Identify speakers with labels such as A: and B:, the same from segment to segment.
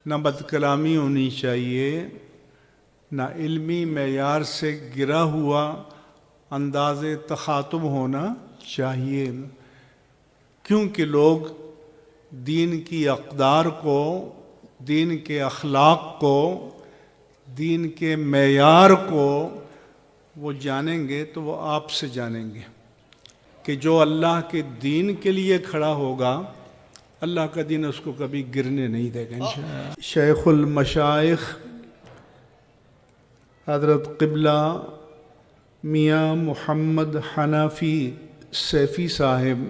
A: نہ بد کلامی ہونی چاہیے، نہ علمی معیار سے گرا ہوا انداز تخاطب ہونا چاہیے، کیونکہ لوگ دین کی اقدار کو، دین کے اخلاق کو، دین کے معیار کو وہ جانیں گے تو وہ آپ سے جانیں گے کہ جو اللہ کے دین کے لیے کھڑا ہوگا اللہ کا دین اس کو کبھی گرنے نہیں دے گا انشاءاللہ۔ شیخ المشائخ حضرت قبلہ میاں محمد حنفی سیفی صاحب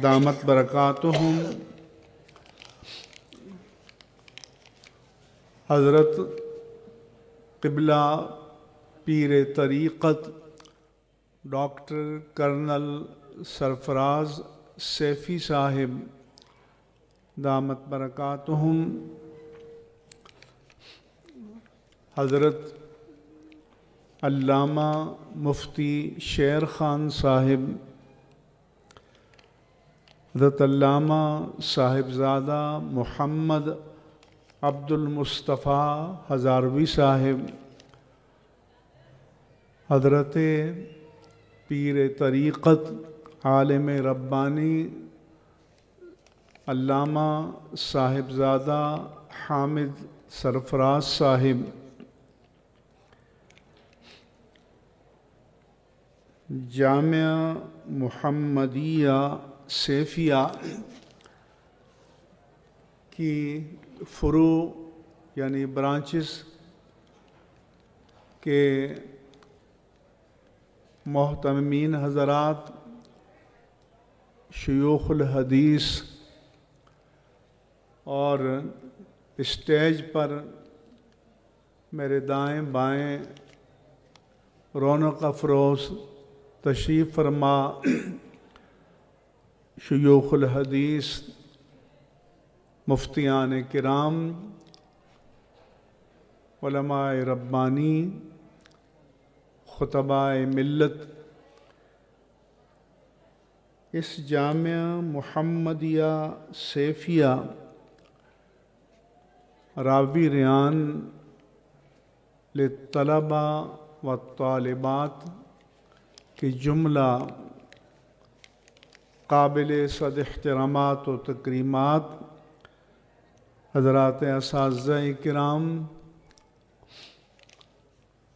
A: دامت برکاتہم، حضرت قبلہ پیر طریقت ڈاکٹر کرنل سرفراز سیفی صاحب دامت برکاتہم، حضرت علامہ مفتی شیر خان صاحب، حضرت علامہ صاحبزادہ محمد عبد المصطفیٰ ہزاروی صاحب، حضرت پیر طریقت عالم ربانی علامہ صاحبزادہ حامد سرفراز صاحب، جامعہ محمدیہ سیفیہ کی فروع یعنی برانچز کے محتمین حضرات، شیوخ الحدیث اور اسٹیج پر میرے دائیں بائیں رونق افروز تشریف فرما شیوخ الحدیث، مفتیان کرام، علماء ربانی، خطباء ملت، اس جامعہ محمدیہ سیفیہ راوی ریان للطلبہ والطالبات کی جملہ قابل صد احترامات و تکریمات حضرات اساتذہ کرام،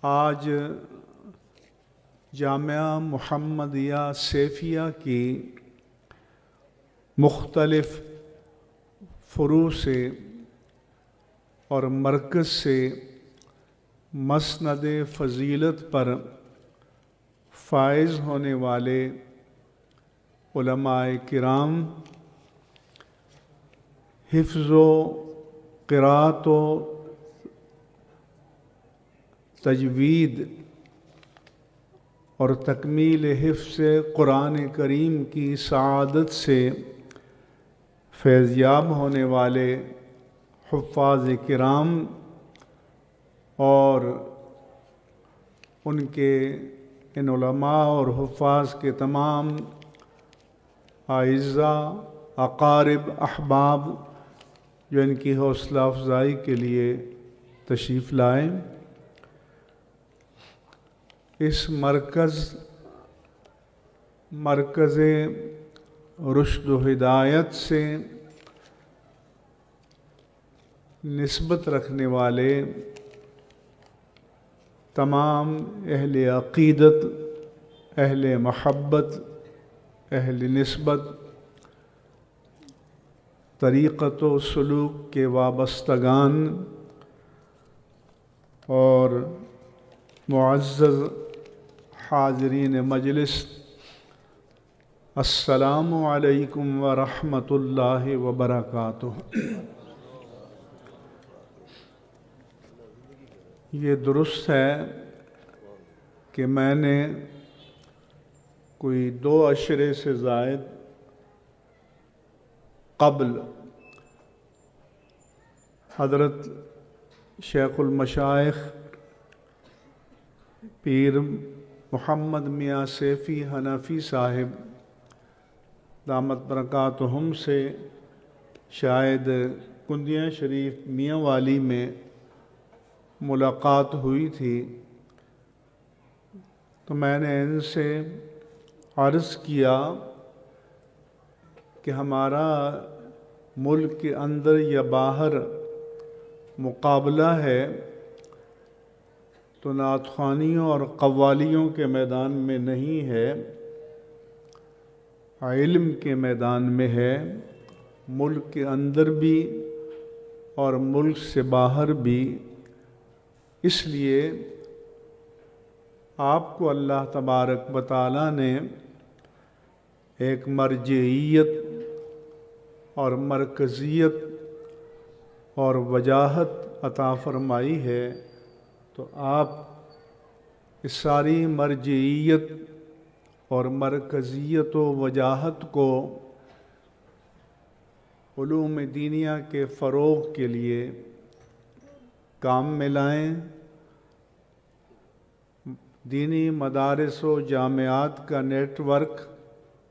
A: آج جامعہ محمدیہ سیفیہ کی مختلف فروع سے اور مرکز سے مسند فضیلت پر فائز ہونے والے علماء کرام حفظ و قرأت و تجوید اور تکمیل حفظ قرآن کریم کی سعادت سے فیضیاب ہونے والے حفاظ کرام اور ان کے ان علماء اور حفاظ کے تمام اعزاء، اقارب، احباب جو ان کی حوصلہ افزائی کے لیے تشریف لائیں، اس مرکز رشد و ہدایت سے نسبت رکھنے والے تمام اہل عقیدت، اہل محبت، اہل نسبت، طریقت و سلوک کے وابستگان اور معزز حاضرین مجلس، السلام علیکم ورحمۃ اللہ وبرکاتہ۔ یہ درست ہے کہ میں نے کوئی 2 عشرے سے زائد قبل حضرت شیخ المشائخ پیر محمد میاں سیفی حنفی صاحب دامت برکاتہم سے شاید کندیاں شریف میاں والی میں ملاقات ہوئی تھی تو میں نے ان سے عرض کیا کہ ہمارا ملک کے اندر یا باہر مقابلہ ہے تو نعت خوانیوں اور قوالیوں کے میدان میں نہیں ہے، علم کے میدان میں ہے، ملک کے اندر بھی اور ملک سے باہر بھی۔ اس لیے آپ کو اللہ تبارک و تعالیٰ نے ایک مرجعیت اور مرکزیت اور وجاہت عطا فرمائی ہے، تو آپ اس ساری مرجعیت اور مرکزیت و وجاہت کو علوم دینیہ کے فروغ کے لیے کام میں لائیں، دینی مدارس و جامعات کا نیٹ ورک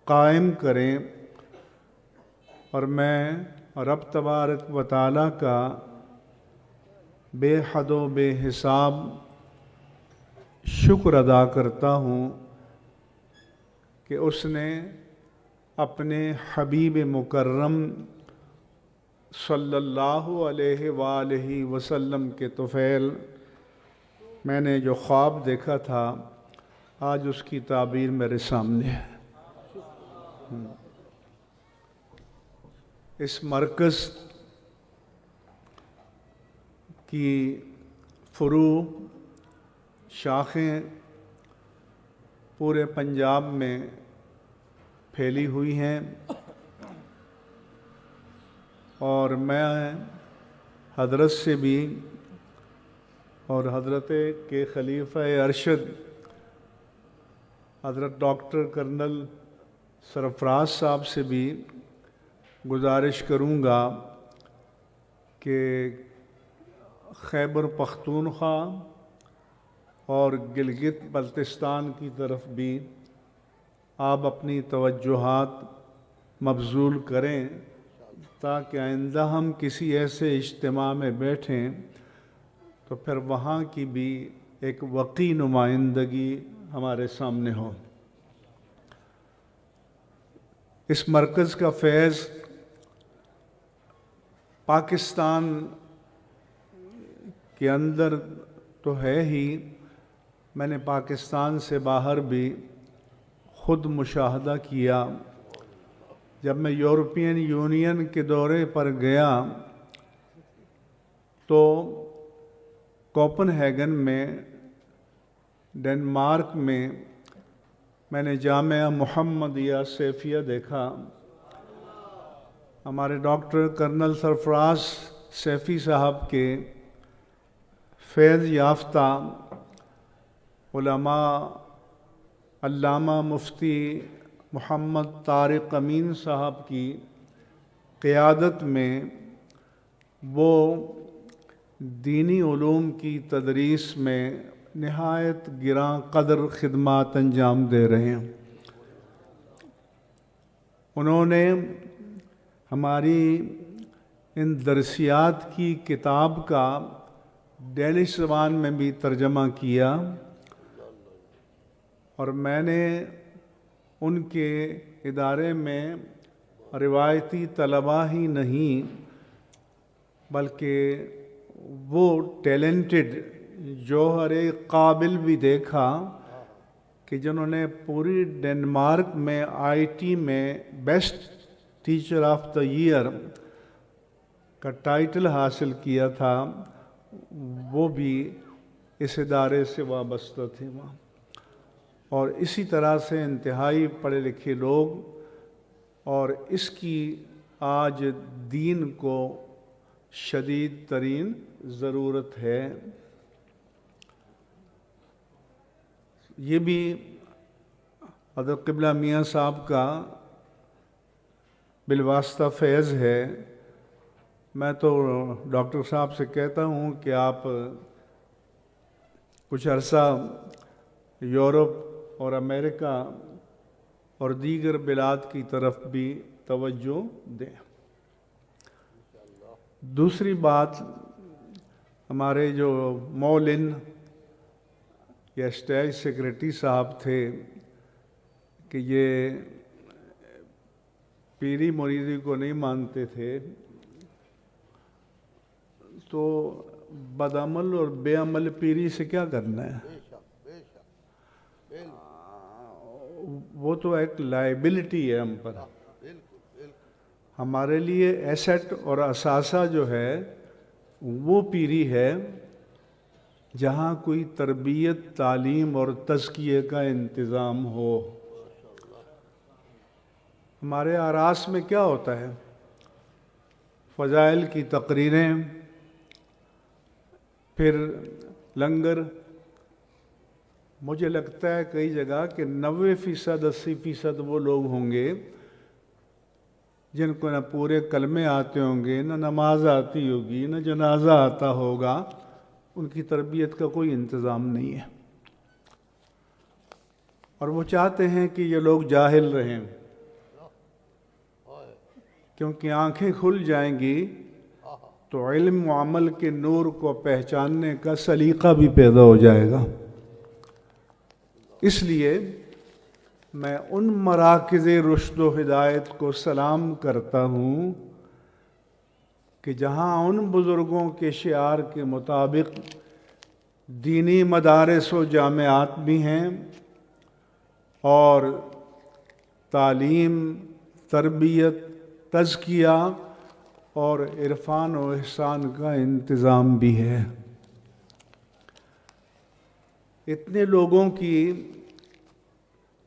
A: قائم کریں، اور میں رب تبارک و تعالیٰ کا بے حد و بے حساب شکر ادا کرتا ہوں کہ اس نے اپنے حبیب مکرم صلی اللہ علیہ وآلہ وسلم کے طفیل میں نے جو خواب دیکھا تھا آج اس کی تعبیر میرے سامنے ہے۔ اس مرکز کی فروع شاخیں پورے پنجاب میں پھیلی ہوئی ہیں، اور میں حضرت سے بھی اور حضرت کے خلیفہ ارشد حضرت ڈاکٹر کرنل سرفراز صاحب سے بھی گزارش کروں گا کہ خیبر پختونخوا اور گلگت بلتستان کی طرف بھی آپ اپنی توجہات مبذول کریں، تاکہ آئندہ ہم کسی ایسے اجتماع میں بیٹھیں تو پھر وہاں کی بھی ایک وقی نمائندگی ہمارے سامنے ہو۔ اس مرکز کا فیض پاکستان کے اندر تو ہے ہی، میں نے پاکستان سے باہر بھی خود مشاہدہ کیا۔ جب میں یورپین یونین کے دورے پر گیا تو کوپن ہیگن میں ڈنمارک میں نے جامعہ محمدیہ سیفیہ دیکھا۔ ہمارے ڈاکٹر کرنل سرفراز سیفی صاحب کے فیض یافتہ علماء علامہ مفتی محمد طارق امین صاحب کی قیادت میں وہ دینی علوم کی تدریس میں نہایت گراں قدر خدمات انجام دے رہے ہیں۔ انہوں نے ہماری ان درسیات کی کتاب کا ڈینش زبان میں بھی ترجمہ کیا، اور میں نے ان کے ادارے میں روایتی طلباء ہی نہیں بلکہ وہ ٹیلنٹڈ جوہر قابل بھی دیکھا کہ جنہوں نے پوری ڈنمارک میں آئی ٹی میں best teacher of the year کا ٹائٹل حاصل کیا تھا، وہ بھی اس ادارے سے وابستہ تھے وہاں۔ اور اسی طرح سے انتہائی پڑھے لکھے لوگ، اور اس کی آج دین کو شدید ترین ضرورت ہے۔ یہ بھی حضرت قبلہ میاں صاحب کا بالواسطہ فیض ہے۔ میں تو ڈاکٹر صاحب سے کہتا ہوں کہ آپ کچھ عرصہ یورپ اور امریکہ اور دیگر بلاد کی طرف بھی توجہ دیں۔ دوسری بات، ہمارے جو مولن یا اسٹیج سیکرٹری صاحب تھے کہ یہ پیری مریدی کو نہیں مانتے تھے، تو بدعمل اور بے عمل پیری سے کیا کرنا ہے؟ وہ تو ایک لائبلٹی ہے ہم پر۔ ہمارے لیے ایسٹ اور اثاثہ جو ہے وہ پیری ہے جہاں کوئی تربیت، تعلیم اور تزکیے کا انتظام ہو۔ ہمارے آراس میں کیا ہوتا ہے؟ فضائل کی تقریریں، پھر لنگر۔ مجھے لگتا ہے کئی جگہ کہ 90%، 80% وہ لوگ ہوں گے جن کو نہ پورے کلمے آتے ہوں گے، نہ نماز آتی ہوگی، نہ جنازہ آتا ہوگا، ان کی تربیت کا کوئی انتظام نہیں ہے، اور وہ چاہتے ہیں کہ یہ لوگ جاہل رہیں، کیونکہ آنکھیں کھل جائیں گی تو علم و عمل کے نور کو پہچاننے کا سلیقہ بھی پیدا ہو جائے گا۔ اس لیے میں ان مراکز رشد و ہدایت کو سلام کرتا ہوں کہ جہاں ان بزرگوں کے شعار کے مطابق دینی مدارس و جامعات بھی ہیں اور تعلیم، تربیت، تزکیہ اور عرفان و احسان کا انتظام بھی ہے۔ اتنے لوگوں کی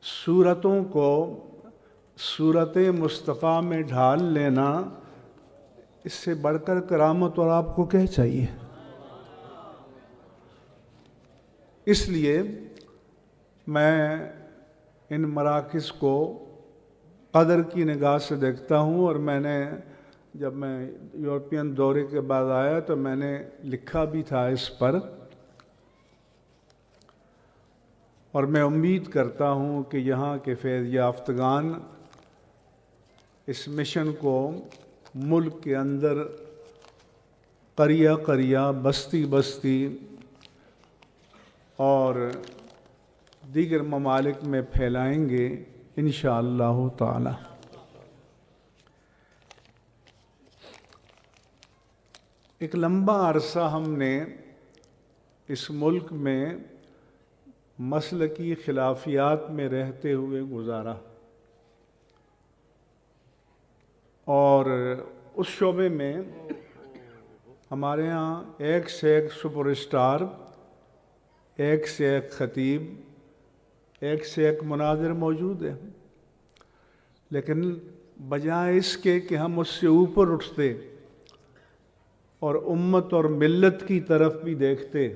A: صورتوں کو صورت مصطفیٰ میں ڈھال لینا، اس سے بڑھ کر کرامت اور آپ کو کیا چاہیے؟ اس لیے میں ان مراکز کو قدر کی نگاہ سے دیکھتا ہوں، اور میں نے جب میں یورپین دورے کے بعد آیا تو میں نے لکھا بھی تھا اس پر، اور میں امید کرتا ہوں کہ یہاں کے فیض یافتگان اس مشن کو ملک کے اندر قریہ قریہ، بستی بستی اور دیگر ممالک میں پھیلائیں گے انشاءاللہ تعالی۔ ایک لمبا عرصہ ہم نے اس ملک میں مسلکی خلافیات میں رہتے ہوئے گزارا، اور اس شعبے میں ہمارے ہاں ایک سے ایک سپر اسٹار، ایک سے ایک خطیب، ایک سے ایک مناظر موجود ہے، لیکن بجائے اس کے کہ ہم اس سے اوپر اٹھتے اور امت اور ملت کی طرف بھی دیکھتے،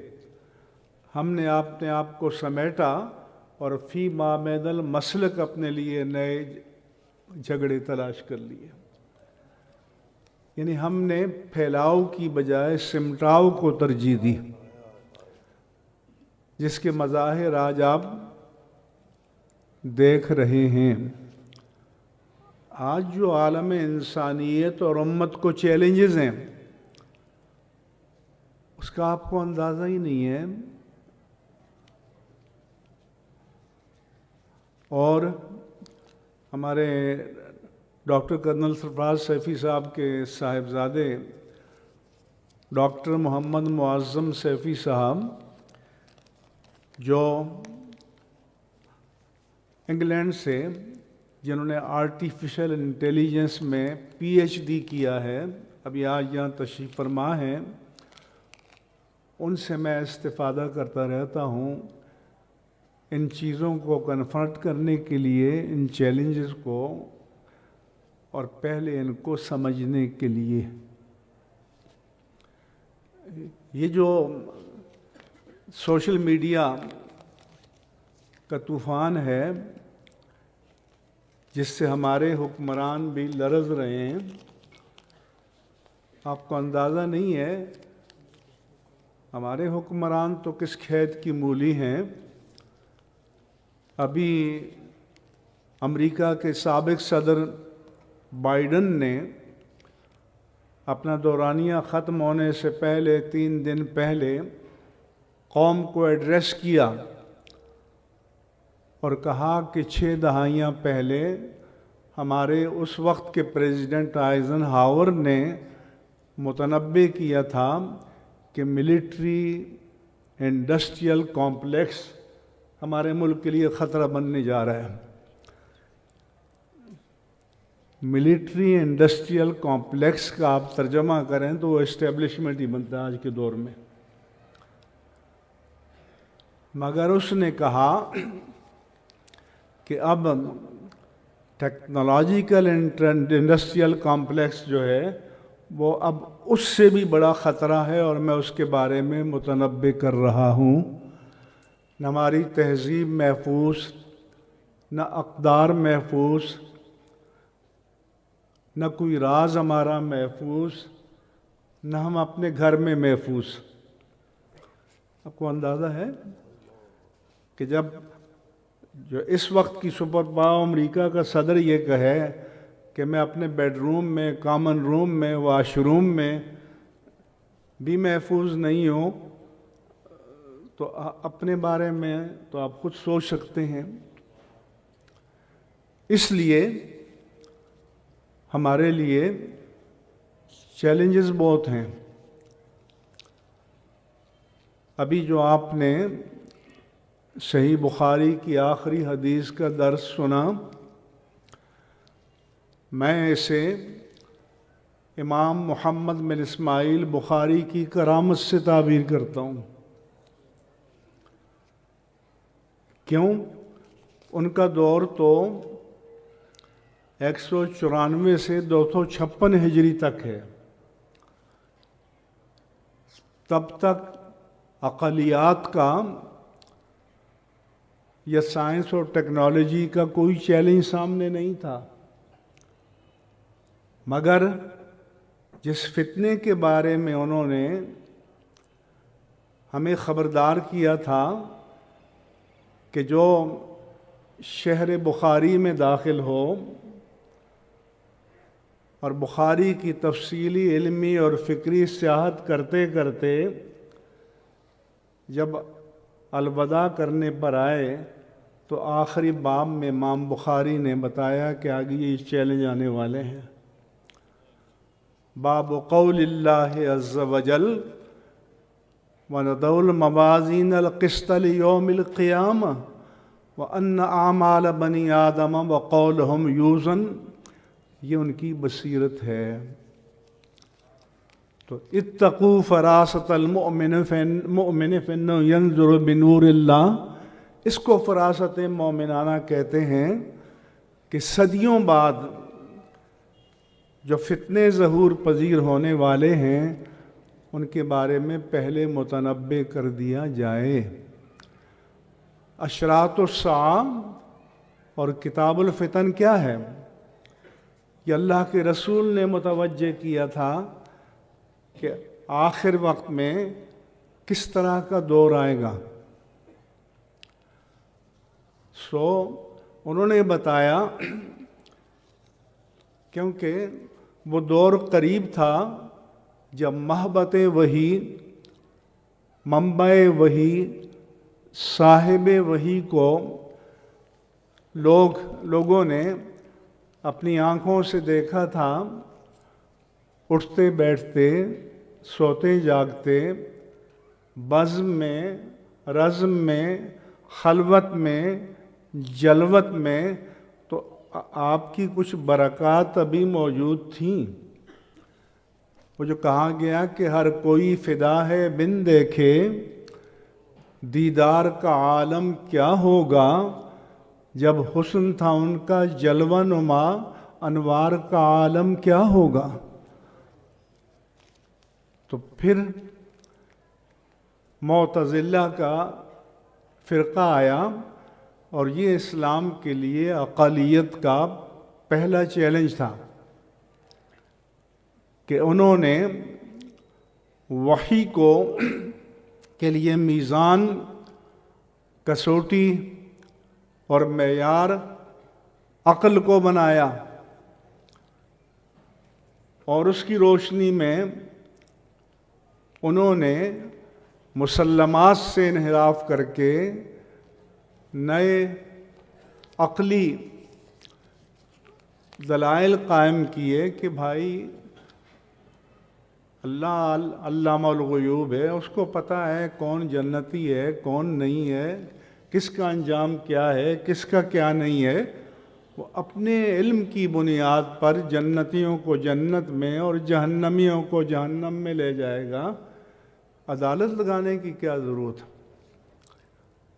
A: ہم نے اپنے آپ کو سمیٹا اور فی مابین المسلک اپنے لیے نئے جھگڑے تلاش کر لیے۔ یعنی ہم نے پھیلاؤ کی بجائے سمٹاؤ کو ترجیح دی، جس کے مظاہر آج آپ دیکھ رہے ہیں۔ آج جو عالم انسانیت اور امت کو چیلنجز ہیں، اس کا آپ کو اندازہ ہی نہیں ہے، اور ہمارے ڈاکٹر کرنل سرفراز سیفی صاحب کے صاحبزادے ڈاکٹر محمد معظم سیفی صاحب، جو انگلینڈ سے، جنہوں نے آرٹیفیشل انٹیلیجنس میں PhD کیا ہے، ابھی آج یہاں تشریف فرما ہیں، ان سے میں استفادہ کرتا رہتا ہوں ان چیزوں کو کنفرنٹ کرنے کے لیے، ان چیلنجز کو، اور پہلے ان کو سمجھنے کے لیے۔ یہ جو سوشل میڈیا کا طوفان ہے، جس سے ہمارے حکمران بھی لرز رہے ہیں، آپ کو اندازہ نہیں ہے ہمارے حکمران تو کس کھیت کی مولی ہیں۔ ابھی امریکہ کے سابق صدر بائیڈن نے اپنا دورانیہ ختم ہونے سے پہلے 3 دن پہلے قوم کو ایڈریس کیا اور کہا کہ 6 دہائیاں پہلے ہمارے اس وقت کے پریزیڈنٹ آئزن ہاور نے متنبع کیا تھا کہ ملٹری انڈسٹریل کمپلیکس ہمارے ملک کے لیے خطرہ بننے جا رہا ہے۔ ملٹری انڈسٹریل کمپلیکس کا آپ ترجمہ کریں تو وہ اسٹیبلشمنٹ ہی بنتا ہے آج کے دور میں۔ مگر اس نے کہا کہ اب ٹیکنالوجیکل انڈسٹریل کمپلیکس جو ہے وہ اب اس سے بھی بڑا خطرہ ہے، اور میں اس کے بارے میں متنبع کر رہا ہوں۔ نہ ہماری تہذیب محفوظ، نہ اقدار محفوظ، نہ کوئی راز ہمارا محفوظ، نہ ہم اپنے گھر میں محفوظ۔ آپ کو اندازہ ہے کہ جب جو اس وقت کی سپر پاور امریکہ کا صدر یہ کہے کہ میں اپنے بیڈ روم میں، کامن روم میں، واش روم میں بھی محفوظ نہیں ہوں، تو اپنے بارے میں تو آپ خود سوچ سکتے ہیں۔ اس لیے ہمارے لیے چیلنجز بہت ہیں۔ ابھی جو آپ نے صحیح بخاری کی آخری حدیث کا درس سنا، میں اسے امام محمد بن اسماعیل بخاری کی کرامت سے تعبیر کرتا ہوں۔ کیوں؟ ان کا دور تو 194 سے 256 ہجری تک ہے۔ تب تک اقلیات کا یا سائنس اور ٹیکنالوجی کا کوئی چیلنج سامنے نہیں تھا، مگر جس فتنے کے بارے میں انہوں نے ہمیں خبردار کیا تھا کہ جو شہر بخاری میں داخل ہو اور بخاری کی تفصیلی علمی اور فکری سیاحت کرتے کرتے جب الوداع کرنے پر آئے تو آخری باب میں امام بخاری نے بتایا کہ آگے یہ چیلنج آنے والے ہیں۔ باب قول اللہ عز وجل وَنَضَعُ الْمَوَازِينَ الْقِسْطَ لِيَوْمِ الْقِيَامَةِ وَأَنَّ أَعْمَالَ بَنِي آدَمَ وَقَوْلُهُمْ يُوزَنُ، یہ ان کی بصیرت ہے۔ تو اتقوا فراست المؤمن فإنه ينظر بنور اللہ، اس کو فراست مومنانہ کہتے ہیں کہ صدیوں بعد جو فتنے ظہور پذیر ہونے والے ہیں ان کے بارے میں پہلے متنبع کر دیا جائے۔ اشراط الساعہ اور کتاب الفتن کیا ہے؟ یہ اللہ کے رسول نے متوجہ کیا تھا کہ آخر وقت میں کس طرح کا دور آئے گا۔ انہوں نے بتایا کیونکہ وہ دور قریب تھا جب محبت وحی، منبع وحی، صاحب وحی کو لوگوں نے اپنی آنکھوں سے دیکھا تھا، اٹھتے بیٹھتے، سوتے جاگتے، بزم میں، رزم میں، خلوت میں، جلوت میں، تو آپ کی کچھ برکات ابھی موجود تھیں۔ وہ جو کہا گیا کہ ہر کوئی فدا ہے بن دیکھے، دیدار کا عالم کیا ہوگا، جب حسن تھا ان کا جلوہ نما، انوار کا عالم کیا ہوگا۔ تو پھر معتزلہ کا فرقہ آیا اور یہ اسلام کے لیے اقلیت کا پہلا چیلنج تھا کہ انہوں نے وحی کے لیے میزان، کسوٹی اور معیار عقل کو بنایا۔ اور اس کی روشنی میں انہوں نے مسلمات سے انحراف کر کے نئے عقلی دلائل قائم کیے کہ بھائی اللہ علامہ الغیوب ہے، اس کو پتہ ہے کون جنتی ہے کون نہیں ہے، کس کا انجام کیا ہے کس کا کیا نہیں ہے۔ وہ اپنے علم کی بنیاد پر جنتیوں کو جنت میں اور جہنمیوں کو جہنم میں لے جائے گا۔ عدالت لگانے کی کیا ضرورت،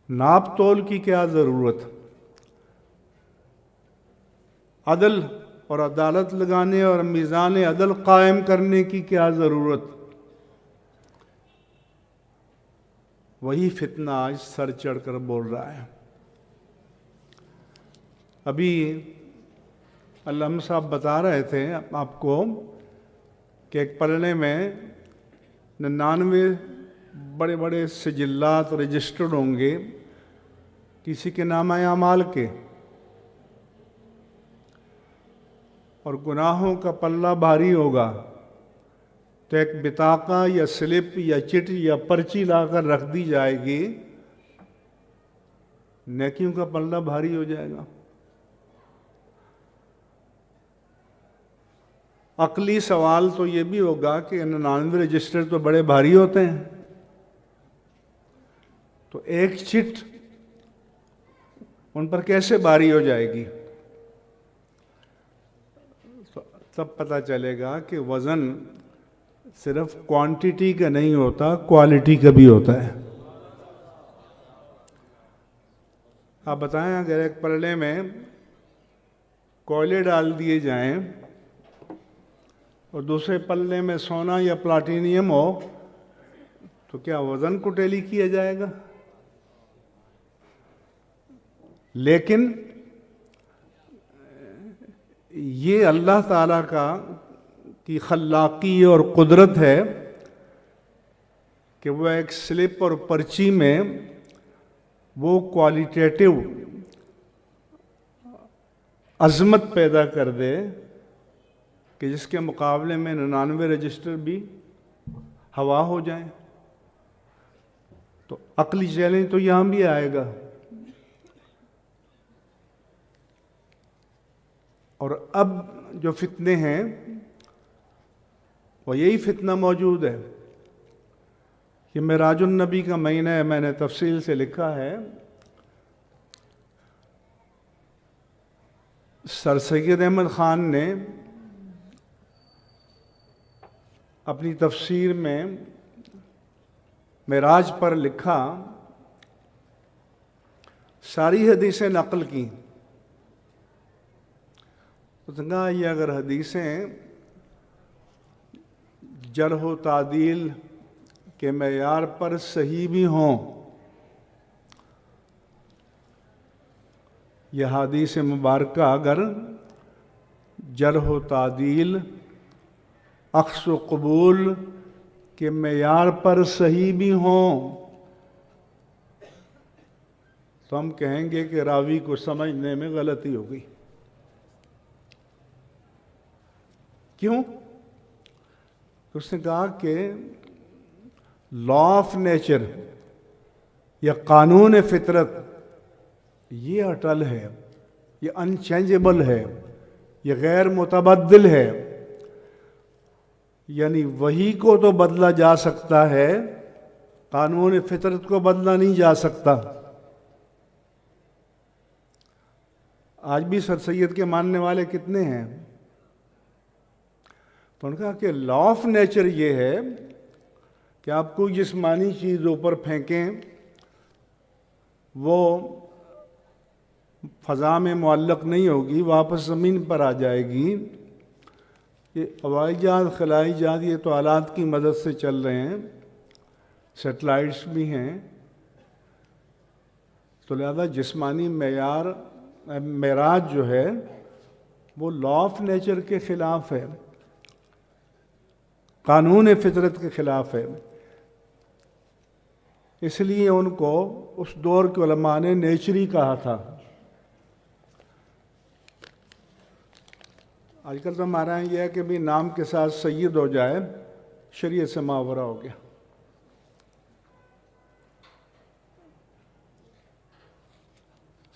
A: ناپ تول کی کیا ضرورت، عدل اور عدالت لگانے اور میزان عدل قائم کرنے کی کیا ضرورت؟ وہی فتنہ آج سر چڑھ کر بول رہا ہے۔ ابھی علامہ صاحب بتا رہے تھے آپ کو کہ ایک پلڑے میں 99 بڑے بڑے سجلات رجسٹرڈ ہوں گے کسی کے نامہ اعمال کے، اور گناہوں کا پلہ بھاری ہوگا تو ایک بطاقہ یا سلپ یا چٹ یا پرچی لا کر رکھ دی جائے گی، نیکیوں کا پلہ بھاری ہو جائے گا۔ عقلی سوال تو یہ بھی ہوگا کہ 99 رجسٹر تو بڑے بھاری ہوتے ہیں، تو ایک چٹ ان پر کیسے بھاری ہو جائے گی؟ تب پتہ چلے گا کہ وزن صرف کوانٹیٹی کا نہیں ہوتا، کوالٹی کا بھی ہوتا ہے۔ آپ بتائیں اگر ایک پلڑے میں کوئلے ڈال دیے جائیں اور دوسرے پلڑے میں سونا یا پلاٹینیم ہو تو کیا وزن کو ٹیلی کیا جائے گا؟ لیکن یہ اللہ تعالیٰ کی خلاقی اور قدرت ہے کہ وہ ایک سلپ اور پرچی میں وہ کوالٹیٹیو عظمت پیدا کر دے کہ جس کے مقابلے میں 99 رجسٹر بھی ہوا ہو جائیں۔ تو عقلی چیلنج تو یہاں بھی آئے گا، اور اب جو فتنے ہیں وہ یہی فتنہ موجود ہے۔ یہ معراج النبی کا مہینہ ہے، میں نے تفصیل سے لکھا ہے۔ سر سید احمد خان نے اپنی تفسیر میں معراج پر لکھا، ساری حدیثیں نقل کی۔ اس نے کہا یہ اگر حدیثیں جرح و تعدیل کے معیار پر صحیح بھی ہوں، یہ حدیث مبارکہ اگر جرح و تعدیل اخذ و قبول کے معیار پر صحیح بھی ہوں تو ہم کہیں گے کہ راوی کو سمجھنے میں غلطی ہو گئی۔ کیوں؟ اس نے کہا کہ لا آف نیچر یا قانون فطرت یہ اٹل ہے، یہ انچینجبل ہے، یہ غیر متبدل ہے۔ یعنی وحی کو تو بدلا جا سکتا ہے، قانون فطرت کو بدلا نہیں جا سکتا۔ آج بھی سر سید کے ماننے والے کتنے ہیں؟ تو ان کا کہ لا آف نیچر یہ ہے کہ آپ کوئی جسمانی چیز اوپر پھینکیں وہ فضا میں معلق نہیں ہوگی، واپس زمین پر آ جائے گی۔ یہ ہوائی جہاز خلائی جہاز یہ تو آلات کی مدد سے چل رہے ہیں، سیٹلائٹس بھی ہیں، تو لہذا جسمانی معراج جو ہے وہ لا آف نیچر کے خلاف ہے، قانون فطرت کے خلاف ہے۔ اس لیے ان کو اس دور کے علماء نے نیچری کہا تھا۔ آج کل تو ہمارا یہ ہے کہ بھی نام کے ساتھ سید ہو جائے، شریعت سے ماورا ہو گیا۔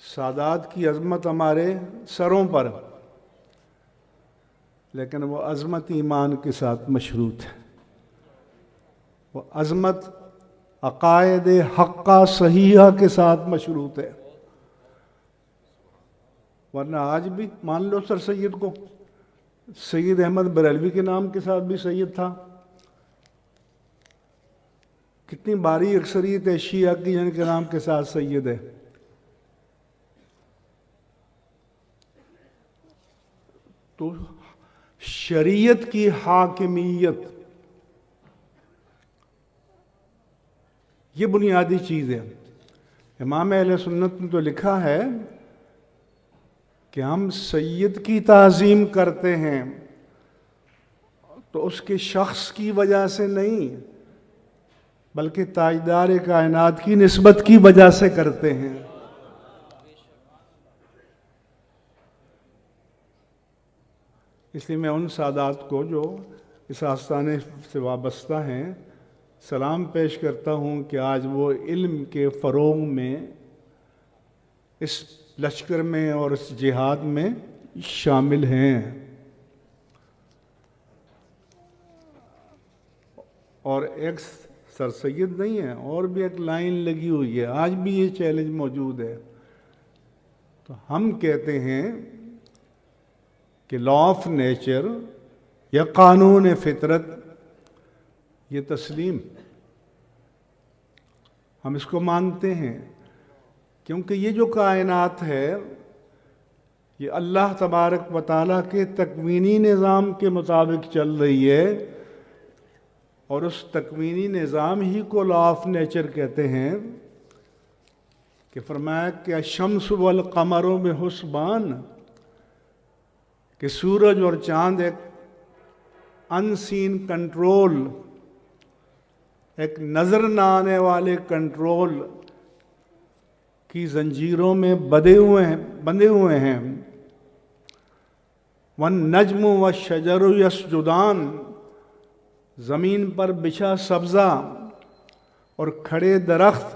A: سادات کی عظمت ہمارے سروں پر، لیکن وہ عظمت ایمان کے ساتھ مشروط ہے، وہ عظمت عقائد حقہ صحیحہ کے ساتھ مشروط ہے۔ ورنہ آج بھی مان لو سر سید کو، سید احمد بریلوی کے نام کے ساتھ بھی سید تھا، کتنی باری اکثریت ہے شیعہ کی جن کے نام کے ساتھ سید ہے۔ تو شریعت کی حاکمیت یہ بنیادی چیز ہے۔ امام اہل سنت نے تو لکھا ہے کہ ہم سید کی تعظیم کرتے ہیں تو اس کے شخص کی وجہ سے نہیں، بلکہ تاجدار کائنات کی نسبت کی وجہ سے کرتے ہیں۔ اس لیے میں ان سادات کو جو اس آستانے سے وابستہ ہیں سلام پیش کرتا ہوں کہ آج وہ علم کے فروغ میں، اس لشکر میں اور اس جہاد میں شامل ہیں، اور ایک سر سید نہیں ہے، اور بھی ایک لائن لگی ہوئی ہے، آج بھی یہ چیلنج موجود ہے۔ تو ہم کہتے ہیں کہ لا آف نیچر یا قانون فطرت یہ تسلیم، ہم اس کو مانتے ہیں، کیونکہ یہ جو کائنات ہے یہ اللہ تبارک و تعالیٰ کے تکوینی نظام کے مطابق چل رہی ہے، اور اس تکوینی نظام ہی کو لا آف نیچر کہتے ہیں، کہ فرمایا کہ الشمس والقمر بحسبان، کہ سورج اور چاند ایک ان سین کنٹرول، ایک نظر نہ آنے والے کنٹرول کی زنجیروں میں بندھے ہوئے ہیں۔ والنجم والشجر یسجدان، زمین پر بچھا سبزہ اور کھڑے درخت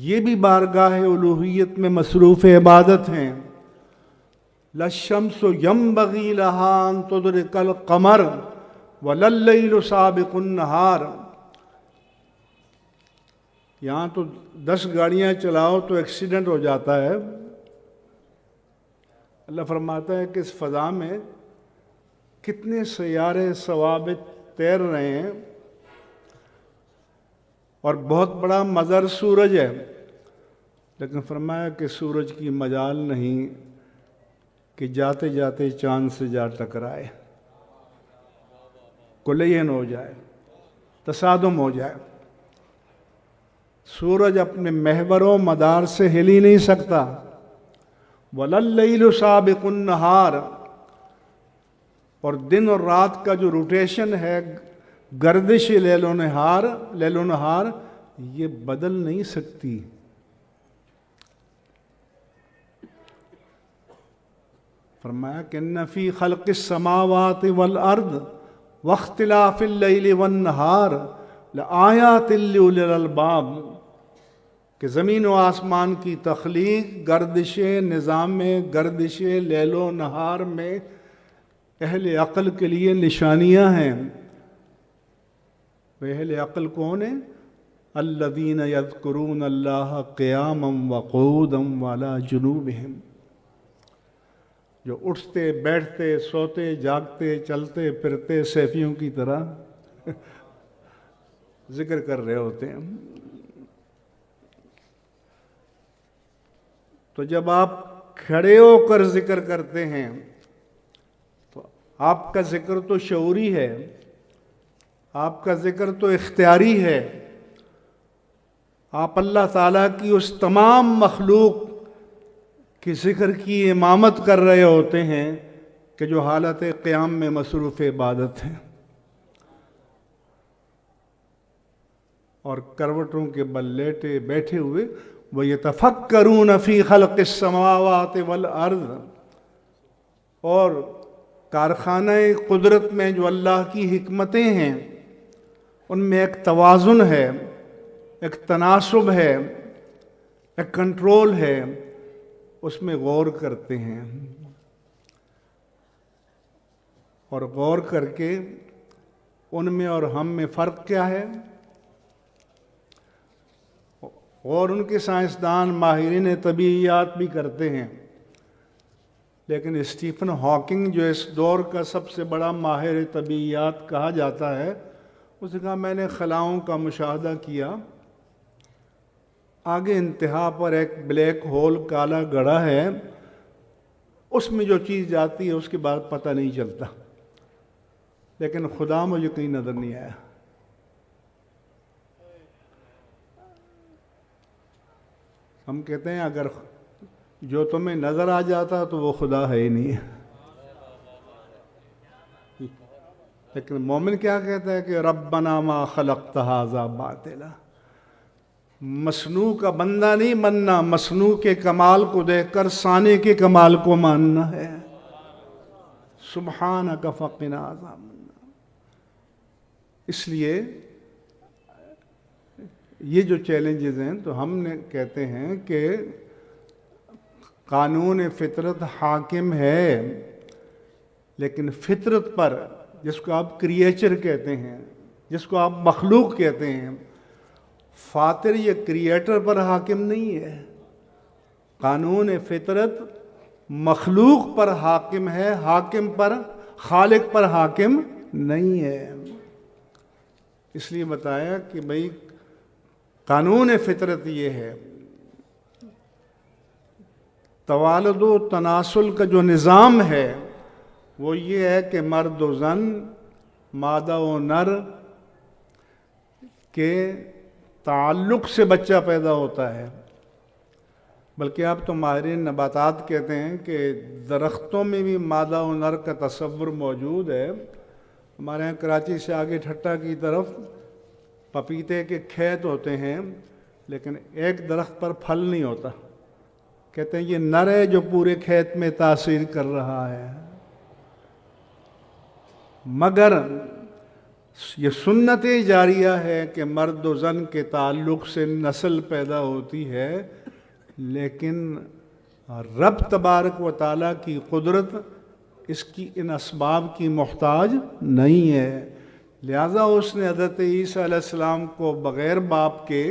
A: یہ بھی بارگاہ الوہیت میں مصروف عبادت ہیں۔ للشمس ينبغي لها ان تدرك القمر ولا الليل سابق النهار۔ یہاں تو 10 گاڑیاں چلاؤ تو ایکسیڈنٹ ہو جاتا ہے، اللہ فرماتا ہے کہ اس فضا میں کتنے سیارے ثوابت تیر رہے ہیں، اور بہت بڑا مظہر سورج ہے، لیکن فرمایا کہ سورج کی مجال نہیں کہ جاتے جاتے چاند سے جا ٹکرائے، کلین ہو جائے، تصادم ہو جائے۔ سورج اپنے محور و مدار سے ہل ہی نہیں سکتا۔ وَلَا اللَّيْلُ سَابِقُ النَّهَارِ، اور دن اور رات کا جو روٹیشن ہے، گردش لیل و نہار، یہ بدل نہیں سکتی۔ فرمایا کہ ان فی خلق السماوات والارض واختلاف اللیل والنہار لآیات لأولی الالباب، کہ زمین و آسمان کی تخلیق، گردش نظام میں، گردش لیل و نہار میں اہل عقل کے لیے نشانیاں ہیں۔ وہ اہل عقل کون ہیں؟ الذین یذکرون اللہ قیاما وقعودا وعلی جنوبہم، جو اٹھتے بیٹھتے سوتے جاگتے چلتے پھرتے سیفیوں کی طرح ذکر کر رہے ہوتے ہیں۔ تو جب آپ کھڑے ہو کر ذکر کرتے ہیں تو آپ کا ذکر تو شعوری ہے، آپ کا ذکر تو اختیاری ہے۔ آپ اللہ تعالیٰ کی اس تمام مخلوق کی ذکر کی امامت کر رہے ہوتے ہیں کہ جو حالت قیام میں مصروف عبادت ہیں، اور کروٹوں کے بل لیٹے بیٹھے ہوئے وَيَتَفَكَّرُونَ فِي خَلْقِ السَّمَاوَاتِ وَالْأَرْضِ، اور کارخانہ قدرت میں جو اللہ کی حکمتیں ہیں ان میں ایک توازن ہے، ایک تناسب ہے، ایک کنٹرول ہے، اس میں غور کرتے ہیں، اور غور کر کے ان میں اور ہم میں فرق کیا ہے، اور ان کے سائنسدان ماہرین طبیعیات بھی کرتے ہیں، لیکن اسٹیفن ہاکنگ جو اس دور کا سب سے بڑا ماہر طبیعیات کہا جاتا ہے، اس نے کہا میں نے خلاؤں کا مشاہدہ کیا، آگے انتہا پر ایک بلیک ہول کالا گڑھا ہے، اس میں جو چیز جاتی ہے اس کے بعد پتہ نہیں چلتا، لیکن خدا مجھے کہیں نظر نہیں آیا۔ ہم کہتے ہیں اگر جو تمہیں نظر آ جاتا تو وہ خدا ہے ہی نہیں، لیکن مومن کیا کہتا ہے کہ ربنا ما خلقت ھذا باطلا، مصنوع کا بندہ نہیں بننا، مصنوع کے کمال کو دیکھ کر صانع کے کمال کو ماننا ہے۔ سبحانک فقنا عذاب النار۔ اس لیے یہ جو چیلنجز ہیں تو ہم نے کہتے ہیں کہ قانون فطرت حاکم ہے، لیکن فطرت پر، جس کو آپ کریچر کہتے ہیں، جس کو آپ مخلوق کہتے ہیں، فاطر یا کریٹر پر حاکم نہیں ہے۔ قانون فطرت مخلوق پر حاکم ہے، حاکم پر، خالق پر حاکم نہیں ہے۔ اس لیے بتایا کہ بھئی قانون فطرت یہ ہے، توالد و تناسل کا جو نظام ہے وہ یہ ہے کہ مرد و زن، مادہ و نر کے تعلق سے بچہ پیدا ہوتا ہے، بلکہ اب تو ماہرین نباتات کہتے ہیں کہ درختوں میں بھی مادہ و نر کا تصور موجود ہے۔ ہمارے یہاں کراچی سے آگے ٹھٹا کی طرف پپیتے کے کھیت ہوتے ہیں، لیکن ایک درخت پر پھل نہیں ہوتا، کہتے ہیں یہ نر ہے جو پورے کھیت میں تاثیر کر رہا ہے۔ مگر یہ سنت جاریہ ہے کہ مرد و زن کے تعلق سے نسل پیدا ہوتی ہے، لیکن رب تبارک و تعالیٰ کی قدرت اس کی ان اسباب کی محتاج نہیں ہے، لہذا اس نے حضرت عیسیٰ علیہ السلام کو بغیر باپ کے،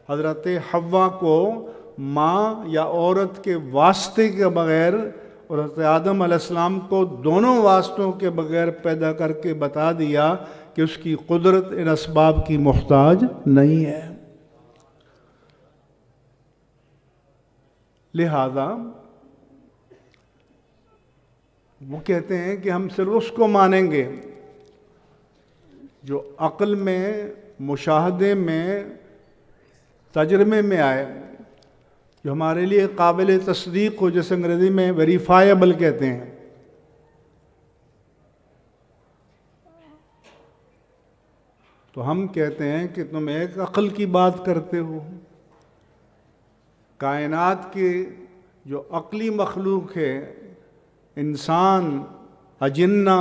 A: حضرت حوا کو ماں یا عورت کے واسطے کے بغیر، اور حضرت آدم علیہ السلام کو دونوں واسطوں کے بغیر پیدا کر کے بتا دیا کہ اس کی قدرت ان اسباب کی محتاج نہیں ہے۔ لہذا وہ کہتے ہیں کہ ہم صرف اس کو مانیں گے جو عقل میں، مشاہدے میں، تجربے میں آئے، جو ہمارے لیے قابل تصدیق ہو، جیسے انگریزی میں ویریفائیبل کہتے ہیں۔ تو ہم کہتے ہیں کہ تم ایک عقل کی بات کرتے ہو، کائنات کی جو عقلی مخلوق ہے، انسان، اجنہ،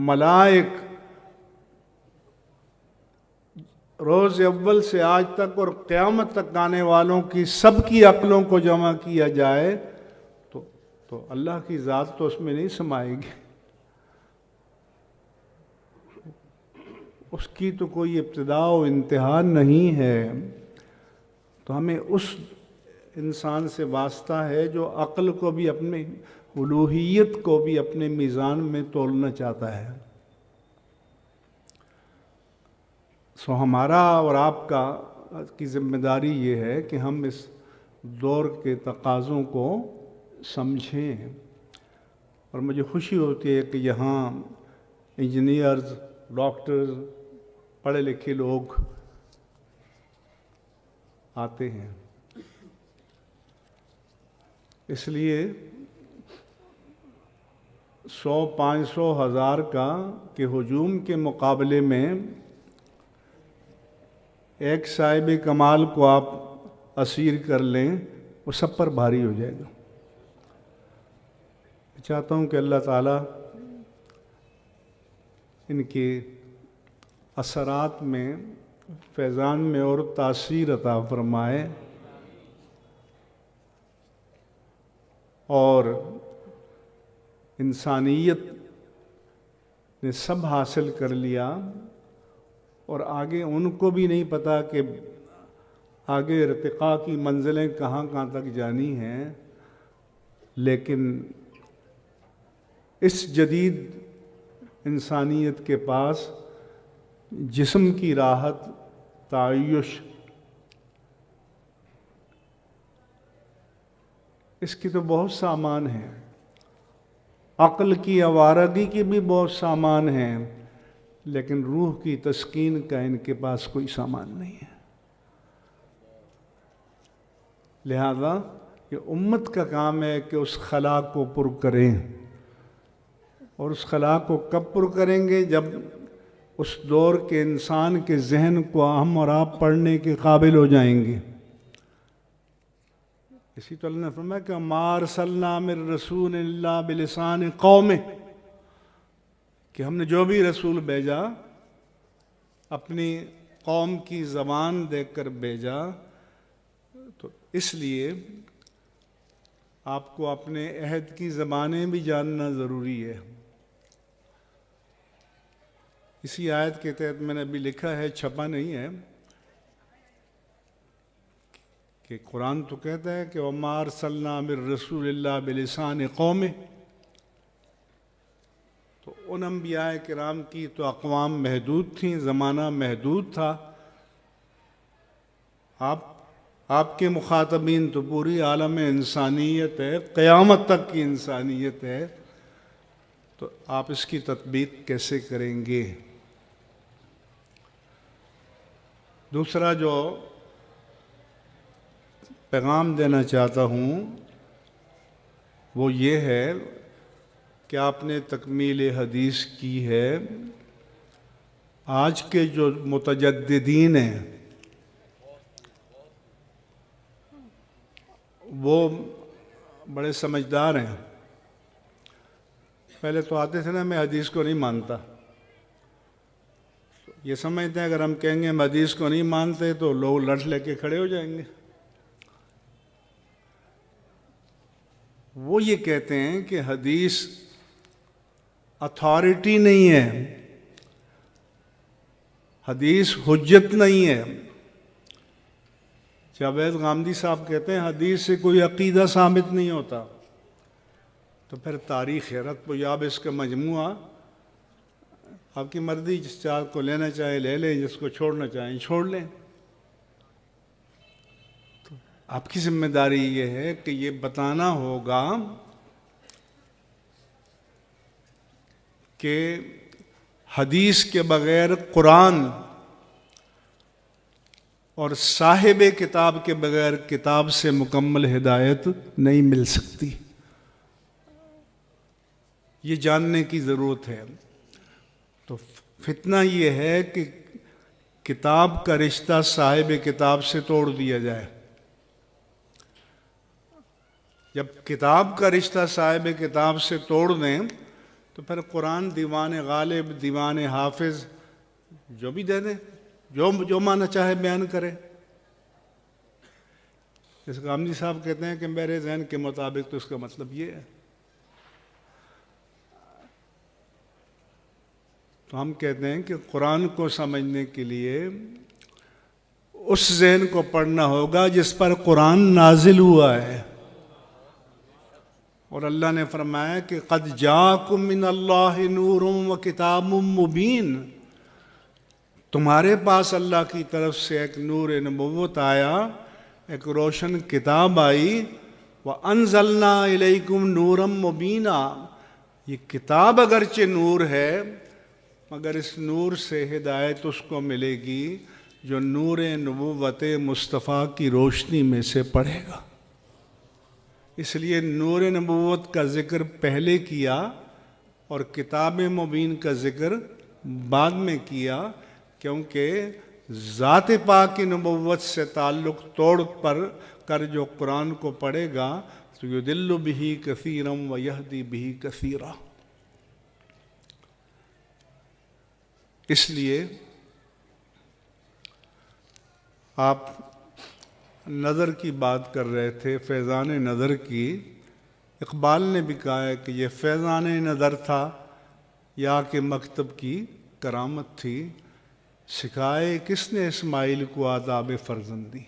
A: ملائک، روز اول سے آج تک اور قیامت تک آنے والوں کی سب کی عقلوں کو جمع کیا جائے تو اللہ کی ذات تو اس میں نہیں سمائے گی، اس کی تو کوئی ابتدا و انتہا نہیں ہے۔ تو ہمیں اس انسان سے واسطہ ہے جو عقل کو بھی، اپنے الوہیت کو بھی اپنے میزان میں تولنا چاہتا ہے۔ سو ہمارا اور آپ کی ذمہ داری یہ ہے کہ ہم اس دور کے تقاضوں کو سمجھیں، اور مجھے خوشی ہوتی ہے کہ یہاں انجینئرز، ڈاکٹرز، پڑھے لکھے لوگ آتے ہیں۔ اس لیے 100، 500، 1000 کے ہجوم کے مقابلے میں ایک صاحب کمال کو آپ اسیر کر لیں، وہ سب پر بھاری ہو جائے گا۔ چاہتا ہوں کہ اللہ تعالیٰ ان کے اثرات میں، فیضان میں اور تاثیر عطا فرمائے، اور انسانیت نے سب حاصل کر لیا، اور آگے ان کو بھی نہیں پتا کہ آگے ارتقاء کی منزلیں کہاں کہاں تک جانی ہیں، لیکن اس جدید انسانیت کے پاس جسم کی راحت، تعیش، اس کی تو بہت سامان ہیں، عقل کی آوارگی کی بھی بہت سامان ہیں، لیکن روح کی تسکین کا ان کے پاس کوئی سامان نہیں ہے۔ لہذا یہ امت کا کام ہے کہ اس خلا کو پر کریں، اور اس خلا کو کب پر کریں گے؟ جب اس دور کے انسان کے ذہن کو ہم اور آپ پڑھنے کے قابل ہو جائیں گے۔ اسی تو اللہ نے فرمایا کہ مَا أَرْسَلْنَا مِن رَّسُولٍ إِلَّا بِلِسَانِ قَوْمِهِ، کہ ہم نے جو بھی رسول بھیجا اپنی قوم کی زبان دے کر بھیجا، تو اس لیے آپ کو اپنے عہد کی زبانیں بھی جاننا ضروری ہے۔ اسی آیت کے تحت میں نے ابھی لکھا ہے، چھپا نہیں ہے، کہ قرآن تو کہتا ہے کہ وَمَا أَرْسَلْنَا مِن رَّسُولٍ إِلَّا بِلِسَانِ قَوْمِهِ، تو ان انبیاء کرام کی تو اقوام محدود تھیں، زمانہ محدود تھا، آپ کے مخاطبین تو پوری عالم انسانیت ہے، قیامت تک کی انسانیت ہے، تو آپ اس کی تطبیق کیسے کریں گے؟ دوسرا جو پیغام دینا چاہتا ہوں وہ یہ ہے کہ آپ نے تکمیل حدیث کی ہے۔ آج کے جو متجددین ہیں وہ بڑے سمجھدار ہیں۔ پہلے تو آتے تھے نا، میں حدیث کو نہیں مانتا، یہ سمجھتے ہیں اگر ہم کہیں گے ہم حدیث کو نہیں مانتے تو لوگ لٹ لے کے کھڑے ہو جائیں گے۔ وہ یہ کہتے ہیں کہ حدیث اتھارٹی نہیں ہے، حدیث حجت نہیں ہے۔ جاوید غامدی صاحب کہتے ہیں حدیث سے کوئی عقیدہ ثابت نہیں ہوتا، تو پھر تاریخ رتب و یابس کا مجموعہ، آپ کی مرضی، جس چاہ کو لینا چاہے لے لیں، جس کو چھوڑنا چاہیں چھوڑ لیں۔ آپ کی ذمہ داری یہ ہے کہ یہ بتانا ہوگا کہ حدیث کے بغیر قرآن، اور صاحب کتاب کے بغیر کتاب سے مکمل ہدایت نہیں مل سکتی۔ یہ جاننے کی ضرورت ہے۔ تو فتنہ یہ ہے کہ کتاب کا رشتہ صاحب کتاب سے توڑ دیا جائے۔ جب کتاب کا رشتہ صاحب کتاب سے توڑ دیں تو پھر قرآن دیوان غالب، دیوان حافظ، جو بھی دے دیں، جو مانا چاہے بیان کرے۔ اس غامدی صاحب کہتے ہیں کہ میرے ذہن کے مطابق تو اس کا مطلب یہ ہے۔ تو ہم کہتے ہیں کہ قرآن کو سمجھنے کے لیے اس ذہن کو پڑھنا ہوگا جس پر قرآن نازل ہوا ہے، اور اللہ نے فرمایا کہ قد جاءکم من اللہ نور و کتاب مبین، تمہارے پاس اللہ کی طرف سے ایک نور نبوت آیا، ایک روشن کتاب آئی، وَأَنزَلْنَا إِلَيْكُمْ نُورًا مُبِينًا، یہ کتاب اگرچہ نور ہے مگر اس نور سے ہدایت اس کو ملے گی جو نور نبوت مصطفیٰ کی روشنی میں سے پڑھے گا۔ اس لیے نور نبوت کا ذکر پہلے کیا اور کتاب مبین کا ذکر بعد میں کیا، کیونکہ ذات پاک کی نبوت سے تعلق توڑ پر کر جو قرآن کو پڑھے گا تو یضل بہ کثیرا و یہدی بہ کثیرا۔ اس لیے آپ نظر کی بات کر رہے تھے، فیضان نظر کی۔ اقبال نے بھی کہا ہے کہ یہ فیضان نظر تھا یا کہ مکتب کی کرامت تھی، سکھائے کس نے اسماعیل کو آداب فرزندی۔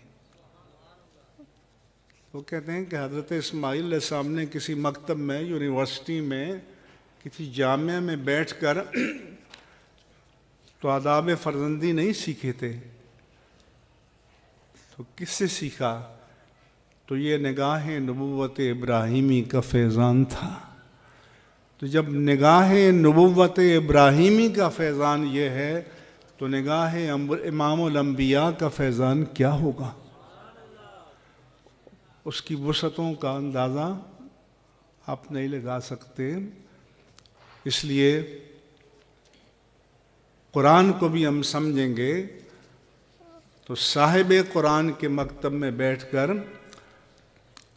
A: وہ کہتے ہیں کہ حضرت اسماعیل علیہ السلام نے کسی مکتب میں، یونیورسٹی میں، کسی جامعہ میں بیٹھ کر تو آداب فرزندی نہیں سیکھے تھے، تو کس سے سیکھا؟ تو یہ نگاہ نبوت ابراہیمی کا فیضان تھا۔ تو جب نگاہ نبوت ابراہیمی کا فیضان یہ ہے تو نگاہ امام الانبیاء کا فیضان کیا ہوگا؟ اس کی وسعتوں کا اندازہ آپ نہیں لگا سکتے۔ اس لیے قرآن کو بھی ہم سمجھیں گے تو صاحب قرآن کے مکتب میں بیٹھ کر،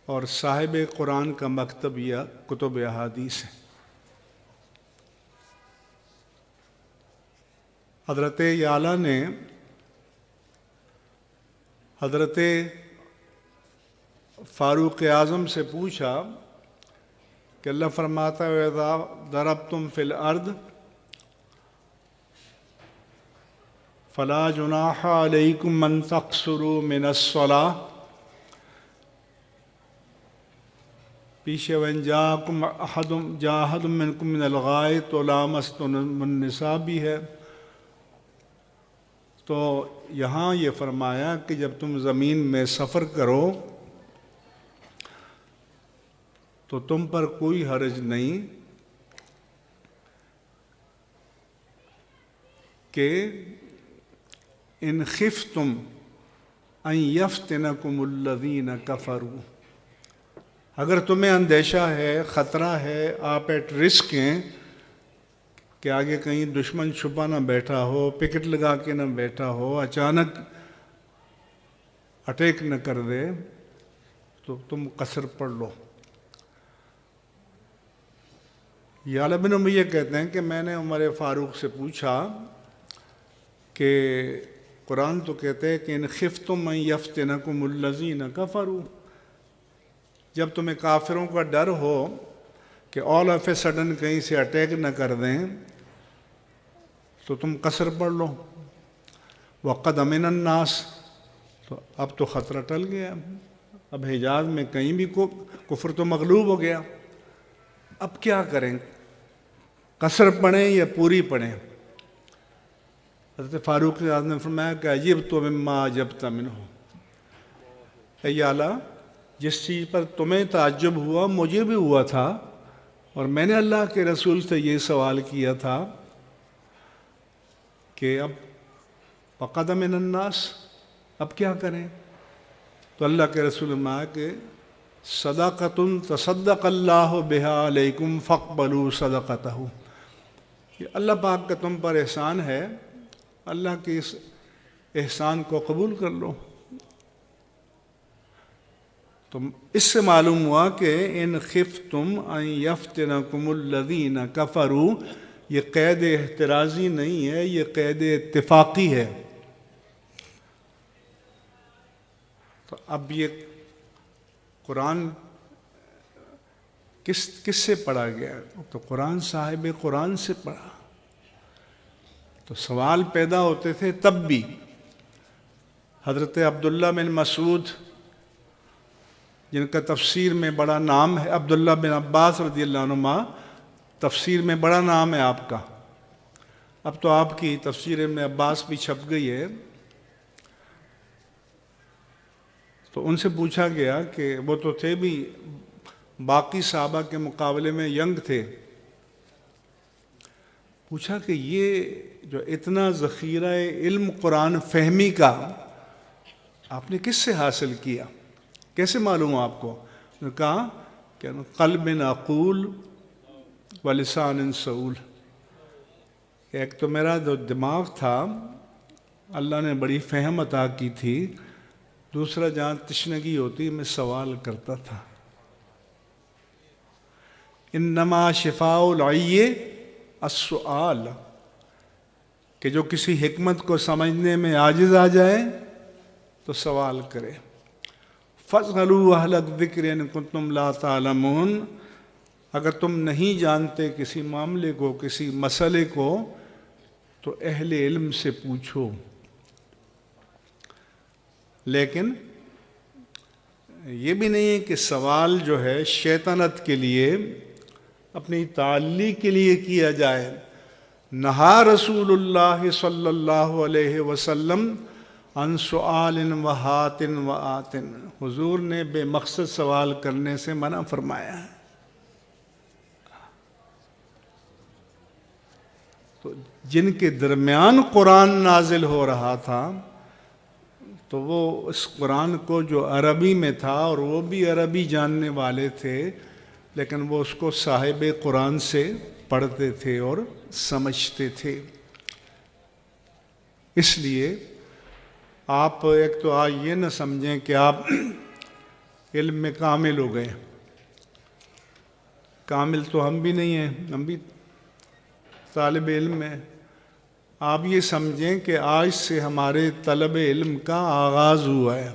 A: اور صاحب قرآن کا مکتب یا کتب احادیث ہے۔ حضرت یعلا نے حضرت فاروق اعظم سے پوچھا کہ اللہ فرماتا ہے وَإِذَا ضَرَبْتُمْ فِي الْأَرْضِ فَلَا جُنَاحَ عَلَيْكُمْ أَن تَقْصُرُوا مِنَ الصَّلَاةِ، پیچھے وَإِن جَاءَكُمْ أَحَدٌ مِّنكُم مِّنَ الْغَائِطِ وَلَامَسْتُمُ النِّسَاءَ بھی ہے۔ تو یہاں یہ فرمایا کہ جب تم زمین میں سفر کرو تو تم پر کوئی حرج نہیں کہ ان خفتم ان یفتنکم الذین کفروا، اگر تمہیں اندیشہ ہے، خطرہ ہے، آپ ایٹ رسک ہیں کہ آگے کہیں دشمن چھپا نہ بیٹھا ہو، پکٹ لگا کے نہ بیٹھا ہو، اچانک اٹیک نہ کر دے، تو تم قصر پڑھ لو۔ یعلا بن امیہ کہتے ہیں کہ میں نے عمر فاروق سے پوچھا کہ قرآن تو کہتے ہیں کہ ان خفتم ان یفتنکم الذین کفروا، جب تمہیں کافروں کا ڈر ہو کہ آل آف اے سڈن کہیں سے اٹیک نہ کر دیں تو تم قصر پڑھ لو۔ وَقَدْ أَمِنَ النَّاسِ، تو اب تو خطرہ ٹل گیا، اب حجاز میں کہیں بھی کفر تو مغلوب ہو گیا، اب کیا کریں؟ قصر پڑھیں یا پوری پڑھیں؟ حضرت فاروق اعظم نے فرمایا کہ عجبت مما عجبت منہ، اے یعلا جس چیز پر تمہیں تعجب ہوا مجھے بھی ہوا تھا، اور میں نے اللہ کے رسول سے یہ سوال کیا تھا کہ اب فَقَدَ مِنَ النَّاسِ، اب کیا کریں؟ تو اللہ کے رسول نے کہا کہ صدقۃ تصدق اللہ بہا علیکم فاقبلوا صدقتہ، کہ اللہ پاک کا تم پر احسان ہے، اللہ کے اس احسان کو قبول کر لو۔ تو اس سے معلوم ہوا کہ ان خفتم ان یفتنکم الذین کفروا، یہ قید احترازی نہیں ہے، یہ قید اتفاقی ہے۔ تو اب یہ قرآن کس سے پڑھا گیا؟ تو قرآن صاحب قرآن سے پڑھا۔ تو سوال پیدا ہوتے تھے تب بھی۔ حضرت عبداللہ بن مسعود جن کا تفسیر میں بڑا نام ہے، عبداللہ بن عباس رضی اللہ عنہما، تفسیر میں بڑا نام ہے آپ کا، اب تو آپ کی تفسیر ابن عباس بھی چھپ گئی ہے۔ تو ان سے پوچھا گیا کہ وہ تو تھے بھی باقی صحابہ کے مقابلے میں ینگ تھے، پوچھا کہ یہ جو اتنا ذخیرہ علم قرآن فہمی کا آپ نے کس سے حاصل کیا، کیسے معلوم آپ کو؟ انہوں نے کہا کہ قلب عقول و لسان سعول، ایک تو میرا جو دماغ تھا اللہ نے بڑی فہم عطا کی تھی، دوسرا جہاں تشنگی ہوتی میں سوال کرتا تھا۔ انما شفاء العی السؤال، کہ جو کسی حکمت کو سمجھنے میں عاجز آ جائے تو سوال کرے۔ فَاسْأَلُوا أَهْلَ الذِّكْرِ إِن كُنتُمْ لَا تَعْلَمُونَ، اگر تم نہیں جانتے کسی معاملے کو، کسی مسئلے کو، تو اہل علم سے پوچھو۔ لیکن یہ بھی نہیں ہے کہ سوال جو ہے شیطنت کے لیے، اپنی تعلی کے لیے کیا جائے۔ نہا رسول اللہ صلی اللہ علیہ وسلم عن سؤال وہات وآت، حضور نے بے مقصد سوال کرنے سے منع فرمایا ہے۔ تو جن کے درمیان قرآن نازل ہو رہا تھا، تو وہ اس قرآن کو جو عربی میں تھا، اور وہ بھی عربی جاننے والے تھے، لیکن وہ اس کو صاحب قرآن سے پڑھتے تھے اور سمجھتے تھے۔ اس لیے آپ ایک تو آج یہ نہ سمجھیں کہ آپ علم میں کامل ہو گئے۔ کامل تو ہم بھی نہیں ہیں، ہم بھی طالب علم ہیں۔ آپ یہ سمجھیں کہ آج سے ہمارے طلب علم کا آغاز ہوا ہے۔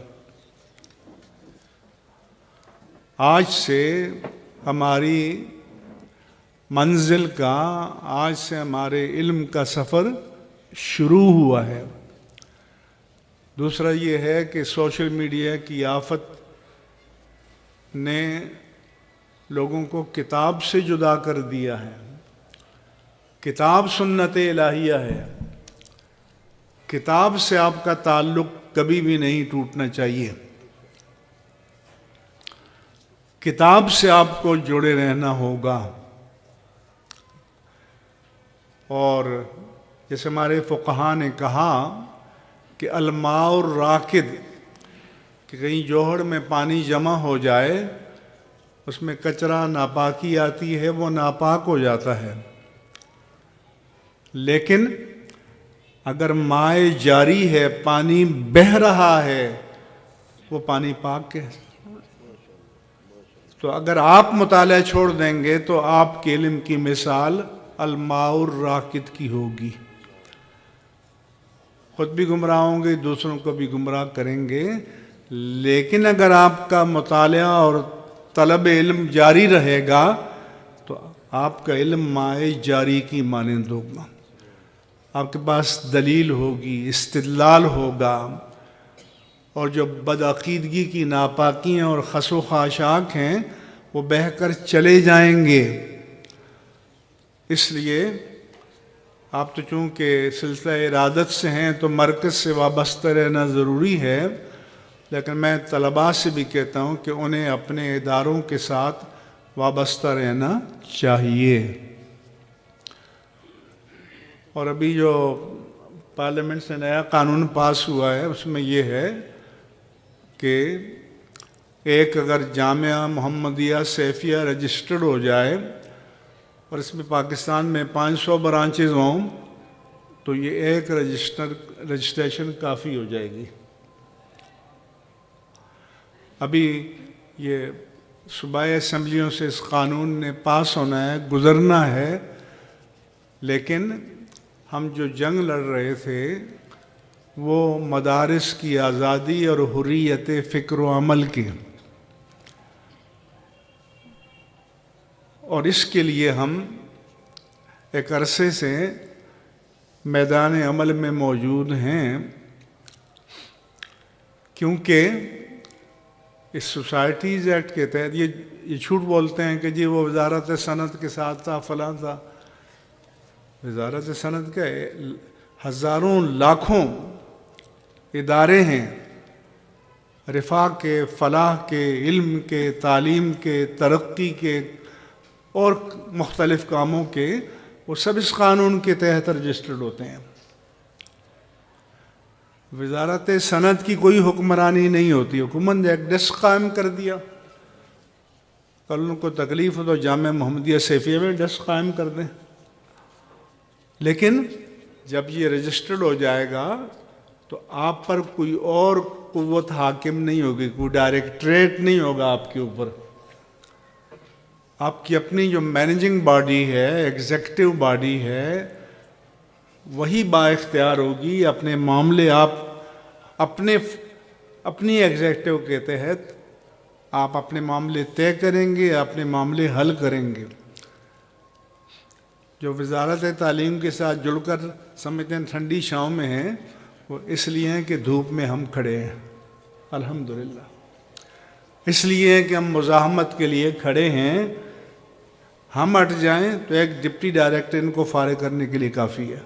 A: آج سے ہماری منزل کا، آج سے ہمارے علم کا سفر شروع ہوا ہے۔ دوسرا یہ ہے کہ سوشل میڈیا کی آفت نے لوگوں کو کتاب سے جدا کر دیا ہے۔ کتاب سنت الہیہ ہے۔ کتاب سے آپ کا تعلق کبھی بھی نہیں ٹوٹنا چاہیے۔ کتاب سے آپ کو جڑے رہنا ہوگا۔ اور جیسے ہمارے فقہا نے کہا کہ الماء الراکد، کہ کہیں جوہر میں پانی جمع ہو جائے، اس میں کچرا ناپاکی آتی ہے، وہ ناپاک ہو جاتا ہے۔ لیکن اگر مائع جاری ہے، پانی بہہ رہا ہے، وہ پانی پاک ہے۔ تو اگر آپ مطالعہ چھوڑ دیں گے تو آپ کے علم کی مثال الماء الراکد کی ہوگی۔ خود بھی گمراہ ہوں گے، دوسروں کو بھی گمراہ کریں گے۔ لیکن اگر آپ کا مطالعہ اور طلب علم جاری رہے گا تو آپ کا علم مائع جاری کی مانند ہوگا۔ آپ کے پاس دلیل ہوگی، استدلال ہوگا، اور جو بدعقیدگی کی ناپاکیاں اور خس و خاشاک ہیں وہ بہہ کر چلے جائیں گے۔ اس لیے آپ تو چونکہ سلسلہ ارادت سے ہیں تو مرکز سے وابستہ رہنا ضروری ہے، لیکن میں طلباء سے بھی کہتا ہوں کہ انہیں اپنے اداروں کے ساتھ وابستہ رہنا چاہیے۔ اور ابھی جو پارلیمنٹ سے نیا قانون پاس ہوا ہے، اس میں یہ ہے کہ ایک اگر جامعہ محمدیہ سیفیہ رجسٹرڈ ہو جائے اور اس میں پاکستان میں 500 برانچز ہوں تو یہ ایک رجسٹریشن کافی ہو جائے گی۔ ابھی یہ صوبائی اسمبلیوں سے اس قانون نے پاس ہونا ہے، گزرنا ہے، لیکن ہم جو جنگ لڑ رہے تھے وہ مدارس کی آزادی اور حریت فکر و عمل کی، اور اس کے لیے ہم ایک عرصے سے میدان عمل میں موجود ہیں، کیونکہ اس سوسائٹیز ایکٹ کے تحت یہ جھوٹ بولتے ہیں کہ جی وہ وزارت صنعت کے ساتھ تھا، فلاں تھا۔ وزارت صنعت کے ہزاروں لاکھوں ادارے ہیں، رفاہ کے، فلاح کے، علم کے، تعلیم کے، ترقی کے اور مختلف کاموں کے، وہ سب اس قانون کے تحت رجسٹرڈ ہوتے ہیں۔ وزارت صنعت کی کوئی حکمرانی نہیں ہوتی، حکومت نے ایک ڈیسک قائم کر دیا، کل ان کو تکلیف ہو تو جامعہ محمدیہ سیفیہ میں ڈیسک قائم کر دیں، لیکن جب یہ رجسٹرڈ ہو جائے گا تو آپ پر کوئی اور قوت حاکم نہیں ہوگی، کوئی ڈائریکٹریٹ نہیں ہوگا آپ کے اوپر۔ آپ کی اپنی جو مینیجنگ باڈی ہے، ایگزیکٹو باڈی ہے، وہی با اختیار ہوگی. اپنے معاملے آپ اپنی ایگزیکٹو کے تحت آپ اپنے معاملے طے کریں گے, اپنے معاملے حل کریں گے. جو وزارت تعلیم کے ساتھ جڑ کر سمجھتے ہیں ٹھنڈی چھاؤں میں ہیں, وہ اس لیے ہیں کہ دھوپ میں ہم کھڑے ہیں. الحمدللہ اس لیے کہ ہم مزاحمت کے لیے کھڑے ہیں. ہم ہٹ جائیں تو ایک ڈپٹی ڈائریکٹر ان کو فارغ کرنے کے لیے کافی ہے.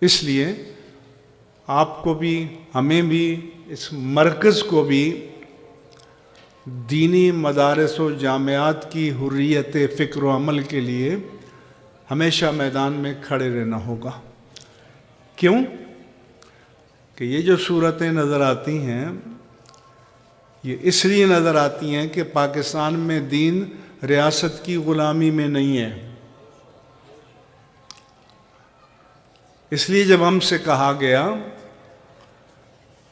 A: اس لیے آپ کو بھی, ہمیں بھی, اس مرکز کو بھی دینی مدارس و جامعات کی حریت فکر و عمل کے لیے ہمیشہ میدان میں کھڑے رہنا ہوگا. کیوں کہ یہ جو صورتیں نظر آتی ہیں یہ اس لیے نظر آتی ہیں کہ پاکستان میں دین ریاست کی غلامی میں نہیں ہے. اس لیے جب ہم سے کہا گیا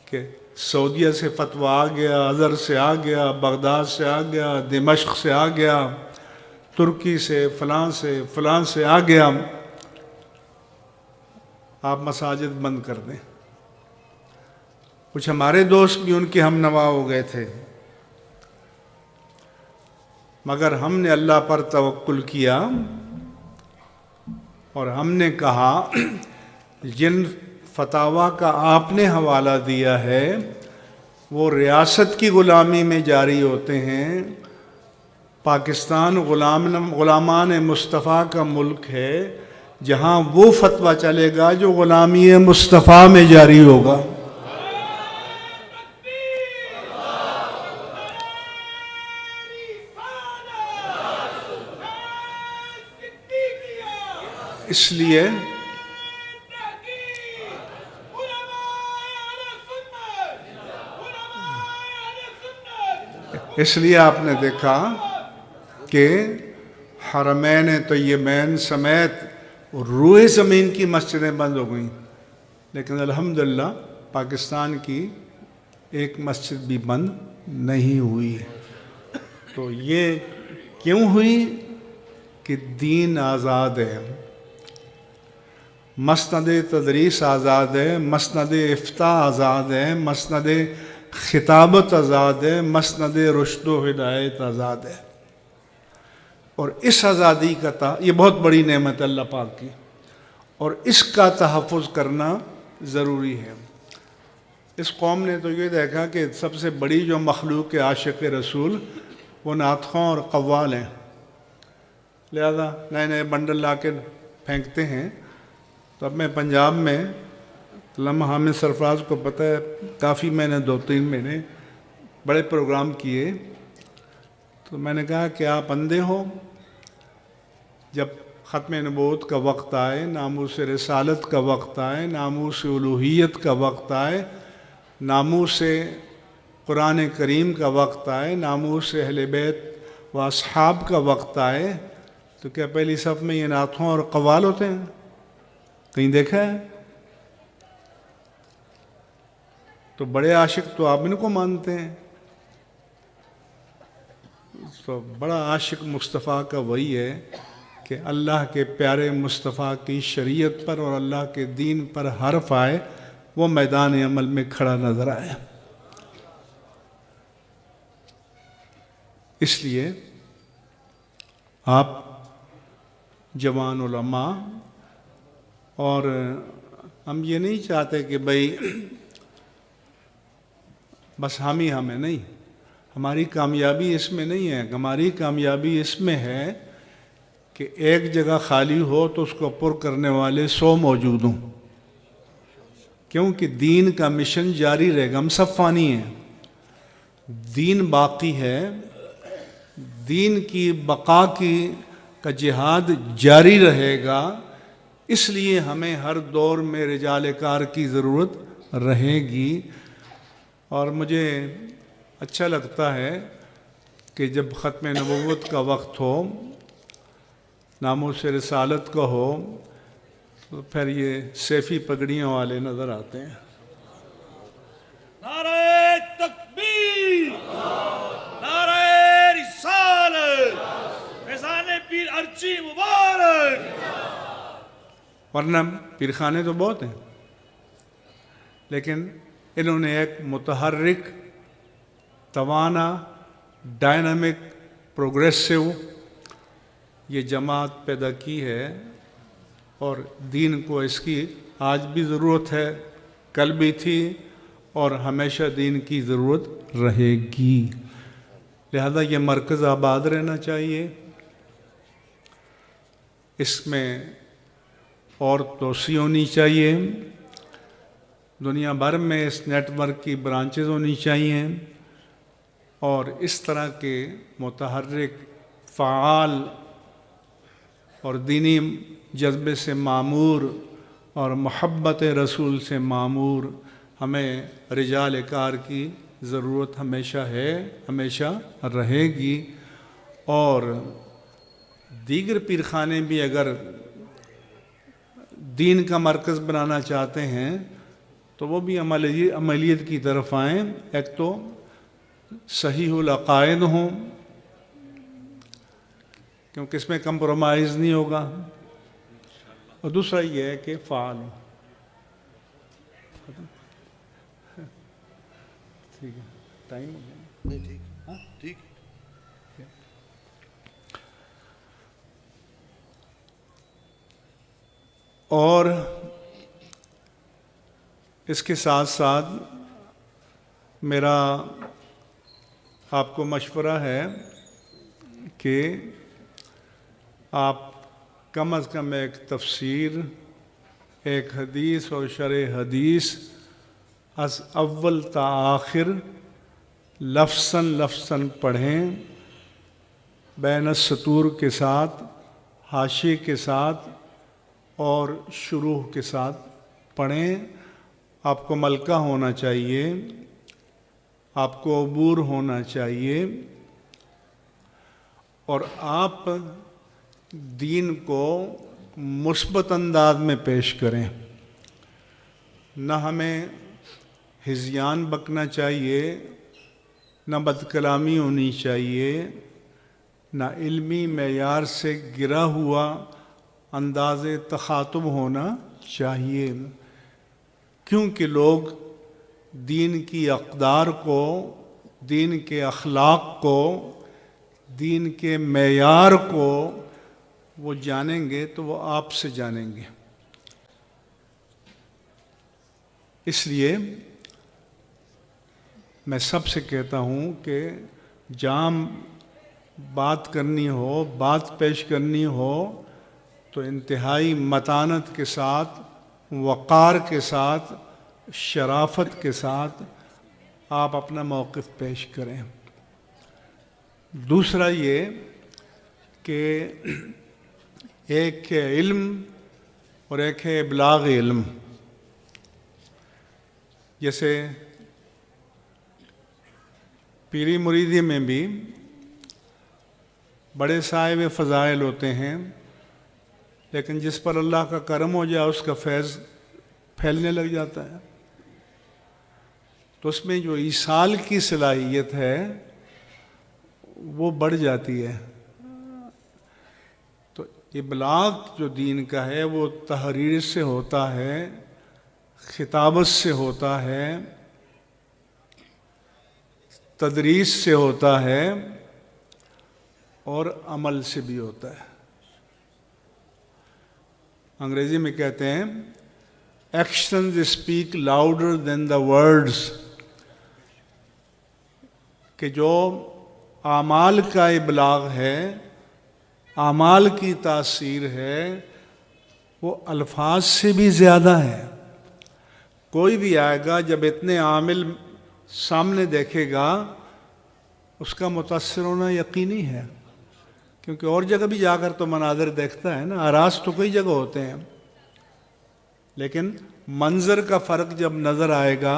A: کہ سعودیہ سے فتویٰ آ گیا, ازہر سے آ گیا, بغداد سے آ گیا, دمشق سے آ گیا, ترکی سے, فلاں سے آ گیا, آپ مساجد بند کر دیں. کچھ ہمارے دوست بھی ان کے ہم نوا ہو گئے تھے, مگر ہم نے اللہ پر توکل کیا اور ہم نے کہا جن فتاویٰ کا آپ نے حوالہ دیا ہے وہ ریاست کی غلامی میں جاری ہوتے ہیں. پاکستان غلامان مصطفیٰ کا ملک ہے, جہاں وہ فتویٰ چلے گا جو غلامی مصطفیٰ میں جاری ہوگا. اس لیے آپ نے دیکھا کہ حرمین طیبین سمیت روئے زمین کی مسجدیں بند ہو گئیں, لیکن الحمدللہ پاکستان کی ایک مسجد بھی بند نہیں ہوئی. تو یہ کیوں ہوئی کہ دین آزاد ہے, مسند تدریس آزاد ہے, مسند افتاء آزاد ہے, مسند خطابت آزاد ہے, مسند رشد و ہدایت آزاد ہے. اور اس آزادی کا یہ بہت بڑی نعمت ہے اللہ پاک کی, اور اس کا تحفظ کرنا ضروری ہے. اس قوم نے تو یہ دیکھا کہ سب سے بڑی جو مخلوق عاشق رسول وہ نعت خواں اور قوال ہیں, لہذا نئے نئے بنڈل لا کے پھینکتے ہیں. تو اب میں پنجاب میں علامہ حامد سرفراز کو پتہ ہے کافی میں نے 2-3 مہینے بڑے پروگرام کیے, تو میں نے کہا کہ آپ اندھے ہو, جب ختم نبوت کا وقت آئے, ناموس رسالت کا وقت آئے, ناموس الوہیت کا وقت آئے, ناموس قرآن کریم کا وقت آئے, ناموس اہل بیت و اصحاب کا وقت آئے, تو کیا پہلی صف میں یہ نعتوں اور قوال ہوتے ہیں؟ کہیں دیکھا ہے؟ تو بڑے عاشق تو آپ ان کو مانتے ہیں. تو بڑا عاشق مصطفیٰ کا وہی ہے کہ اللہ کے پیارے مصطفیٰ کی شریعت پر اور اللہ کے دین پر حرف آئے, وہ میدان عمل میں کھڑا نظر آئے. اس لیے آپ جوان علماء, اور ہم یہ نہیں چاہتے کہ بھئی بس ہم ہی ہمیں نہیں, ہماری کامیابی اس میں نہیں ہے. ہماری کامیابی اس میں ہے کہ ایک جگہ خالی ہو تو اس کو پر کرنے والے 100 موجود ہوں, کیونکہ دین کا مشن جاری رہے گا. ہم سب فانی ہیں, دین باقی ہے, دین کی بقا کا جہاد جاری رہے گا. اس لیے ہمیں ہر دور میں رجال کار کی ضرورت رہے گی. اور مجھے اچھا لگتا ہے کہ جب ختم نبوت کا وقت ہو, ناموس رسالت کا ہو, تو پھر یہ سیفی پگڑیوں والے نظر آتے ہیں.
B: نعرہ تکبیر, نعرہ رسالت, فیضان پیر ارچی مبارک.
A: ورنہ پیرخانے تو بہت ہیں، لیکن انہوں نے ایک متحرک، توانا، ڈائنامک، پروگریسو یہ جماعت پیدا کی ہے، اور دین کو اس کی آج بھی ضرورت ہے، کل بھی تھی، اور ہمیشہ دین کی ضرورت رہے گی۔ لہذا یہ مرکز آباد رہنا چاہیے، اس میں اور توسیع ہونی چاہیے، دنیا بھر میں اس نیٹ ورک کی برانچز ہونی چاہیے، اور اس طرح کے متحرک، فعال اور دینی جذبے سے معمور اور محبت رسول سے معمور ہمیں رجال کار کی ضرورت ہمیشہ ہے، ہمیشہ رہے گی۔ اور دیگر پیرخانے بھی اگر دین کا مرکز بنانا چاہتے ہیں تو وہ بھی عملیت کی طرف آئیں۔ ایک تو صحیح العقائد ہوں، کیونکہ اس میں کمپرومائز نہیں ہوگا، اور دوسرا یہ ہے کہ فعال ہوں۔ ٹھیک ہے، ٹائم ہو گیا؟
C: نہیں، ٹھیک ٹھیک۔
A: اور اس کے ساتھ ساتھ میرا آپ کو مشورہ ہے کہ آپ کم از کم ایک تفسیر، ایک حدیث اور شرح حدیث از اول تا آخر لفظاً لفظاً پڑھیں، بین السطور کے ساتھ، حاشیے کے ساتھ اور شروح کے ساتھ پڑھیں۔ آپ کو ملکہ ہونا چاہیے، آپ کو عبور ہونا چاہیے، اور آپ دین کو مثبت انداز میں پیش کریں۔ نہ ہمیں ہذیان بکنا چاہیے، نہ بد کلامی ہونی چاہیے، نہ علمی معیار سے گرا ہوا انداز تخاطب ہونا چاہیے، کیونکہ لوگ دین کی اقدار کو، دین کے اخلاق کو، دین کے معیار کو وہ جانیں گے تو وہ آپ سے جانیں گے۔ اس لیے میں سب سے کہتا ہوں کہ جہاں بات کرنی ہو، بات پیش کرنی ہو تو انتہائی متانت کے ساتھ، وقار کے ساتھ، شرافت کے ساتھ آپ اپنا موقف پیش کریں۔ دوسرا یہ کہ ایک ہے علم اور ایک ہے ابلاغ علم۔ جیسے پیری مریدی میں بھی بڑے صاحب فضائل ہوتے ہیں، لیکن جس پر اللہ کا کرم ہو جائے اس کا فیض پھیلنے لگ جاتا ہے، تو اس میں جو ایصال کی صلاحیت ہے وہ بڑھ جاتی ہے۔ تو ابلاغ جو دین کا ہے وہ تحریر سے ہوتا ہے، خطابت سے ہوتا ہے، تدریس سے ہوتا ہے، اور عمل سے بھی ہوتا ہے۔ انگریزی میں کہتے ہیں actions speak louder than the words, کہ جو اعمال کا ابلاغ ہے، اعمال کی تاثیر ہے، وہ الفاظ سے بھی زیادہ ہے۔ کوئی بھی آئے گا جب اتنے عامل سامنے دیکھے گا اس کا متاثر ہونا یقینی ہے، کیونکہ اور جگہ بھی جا کر تو مناظر دیکھتا ہے نا، اعراض تو کئی جگہ ہوتے ہیں، لیکن منظر کا فرق جب نظر آئے گا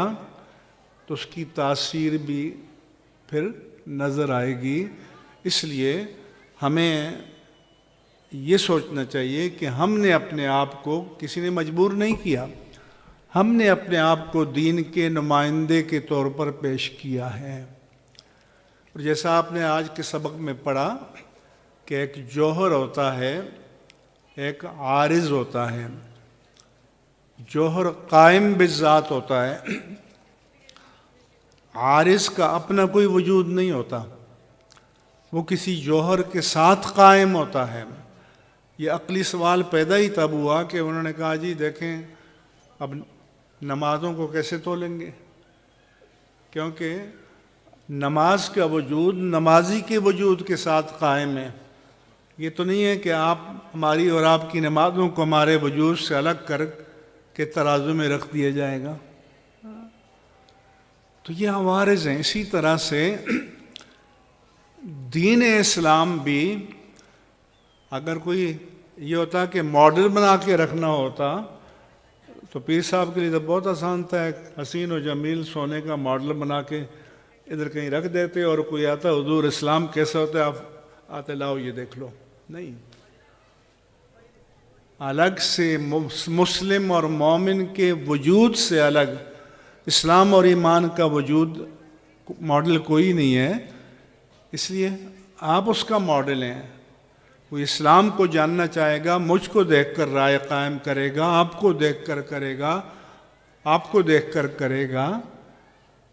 A: تو اس کی تاثیر بھی پھر نظر آئے گی۔ اس لیے ہمیں یہ سوچنا چاہیے کہ ہم نے اپنے آپ کو، کسی نے مجبور نہیں کیا، ہم نے اپنے آپ کو دین کے نمائندے کے طور پر پیش کیا ہے۔ اور جیسا آپ نے آج کے سبق میں پڑھا کہ ایک جوہر ہوتا ہے، ایک عارض ہوتا ہے، جوہر قائم بالذات ہوتا ہے، عارض کا اپنا کوئی وجود نہیں ہوتا، وہ کسی جوہر کے ساتھ قائم ہوتا ہے۔ یہ عقلی سوال پیدا ہی تب ہوا کہ انہوں نے کہا جی دیکھیں اب نمازوں کو کیسے تولیں گے، کیونکہ نماز کا وجود نمازی کے وجود کے ساتھ قائم ہے۔ یہ تو نہیں ہے کہ آپ ہماری اور آپ کی نمازوں کو ہمارے وجود سے الگ کر کے ترازو میں رکھ دیا جائے گا، تو یہ عوارض ہیں۔ اسی طرح سے دین اسلام بھی اگر کوئی یہ ہوتا کہ ماڈل بنا کے رکھنا ہوتا تو پیر صاحب کے لیے تو بہت آسان تھا، ایک حسین و جمیل سونے کا ماڈل بنا کے ادھر کہیں رکھ دیتے اور کوئی آتا حضور اسلام کیسا ہوتا ہے آپ آتے لاؤ یہ دیکھ لو، نہیں، الگ سے مسلم اور مومن کے وجود سے الگ اسلام اور ایمان کا وجود ماڈل کوئی نہیں ہے، اس لیے آپ اس کا ماڈل ہیں۔ وہ اسلام کو جاننا چاہے گا، مجھ کو دیکھ کر رائے قائم کرے گا، آپ کو دیکھ کر کرے گا، آپ کو دیکھ کر کرے گا،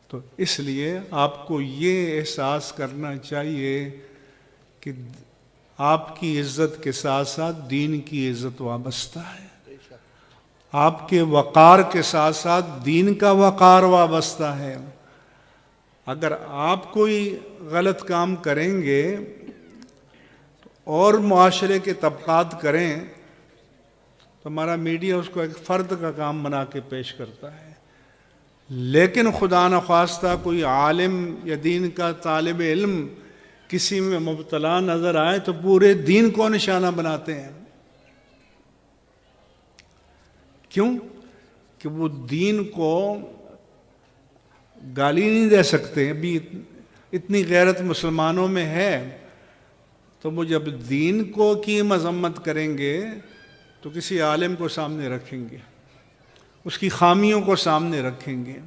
A: تو اس لیے آپ کو یہ احساس کرنا چاہیے کہ آپ کی عزت کے ساتھ ساتھ دین کی عزت وابستہ ہے، آپ کے وقار کے ساتھ ساتھ دین کا وقار وابستہ ہے۔ اگر آپ کوئی غلط کام کریں گے اور معاشرے کے طبقات کریں تو ہمارا میڈیا اس کو ایک فرد کا کام بنا کے پیش کرتا ہے، لیکن خدا نخواستہ کوئی عالم یا دین کا طالب علم کسی میں مبتلا نظر آئے تو پورے دین کو نشانہ بناتے ہیں۔ کیوں؟ کہ وہ دین کو گالی نہیں دے سکتے، ابھی اتنی غیرت مسلمانوں میں ہے، تو وہ جب دین کو کی مذمت کریں گے تو کسی عالم کو سامنے رکھیں گے، اس کی خامیوں کو سامنے رکھیں گے،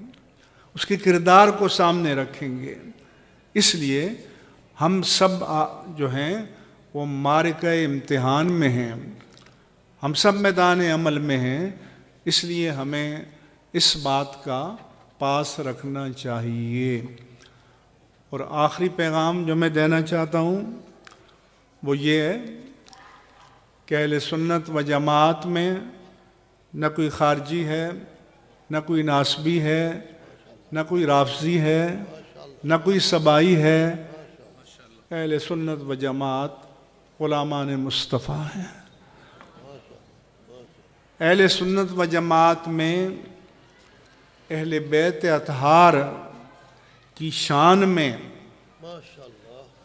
A: اس کے کردار کو سامنے رکھیں گے۔ اس لیے ہم سب جو ہیں وہ معرکہ امتحان میں ہیں، ہم سب میدان عمل میں ہیں، اس لیے ہمیں اس بات کا پاس رکھنا چاہیے۔ اور آخری پیغام جو میں دینا چاہتا ہوں وہ یہ ہے کہ اہل سنت و جماعت میں نہ کوئی خارجی ہے، نہ کوئی ناسبی ہے، نہ کوئی رافضی ہے، نہ کوئی سبائی ہے، اہل سنت و جماعت غلامان مصطفیٰ ہیں۔ اہل سنت و جماعت میں اہل بیت اطہار کی شان میں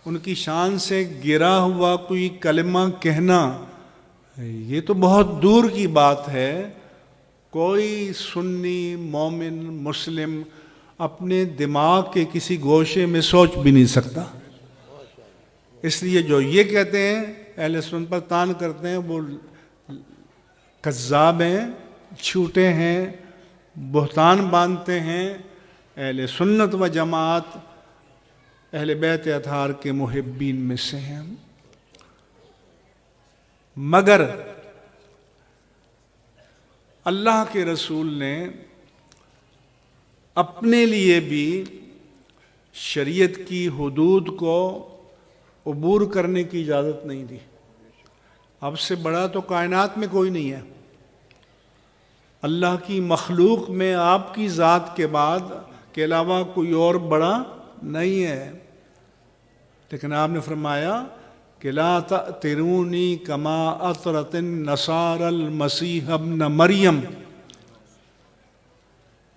A: ان کی شان سے گرا ہوا کوئی کلمہ کہنا یہ تو بہت دور کی بات ہے۔ کوئی سنی مومن مسلم اپنے دماغ کے کسی گوشے میں سوچ بھی نہیں سکتا۔ اس لیے جو یہ کہتے ہیں اہل سنت پر تان کرتے ہیں وہ کذاب ہیں، جھوٹے ہیں، بہتان باندھتے ہیں۔ اہل سنت و جماعت اہل بیت اطہار کے محبین میں سے ہیں، مگر اللہ کے رسول نے اپنے لیے بھی شریعت کی حدود کو عبور کرنے کی اجازت نہیں دی۔ اب سے بڑا تو کائنات میں کوئی نہیں ہے، اللہ کی مخلوق میں آپ کی ذات کے بعد کے علاوہ کوئی اور بڑا نہیں ہے، لیکن آپ نے فرمایا کہ لا تأطرونی کما اطرت النصارى المسیح ابن مریم،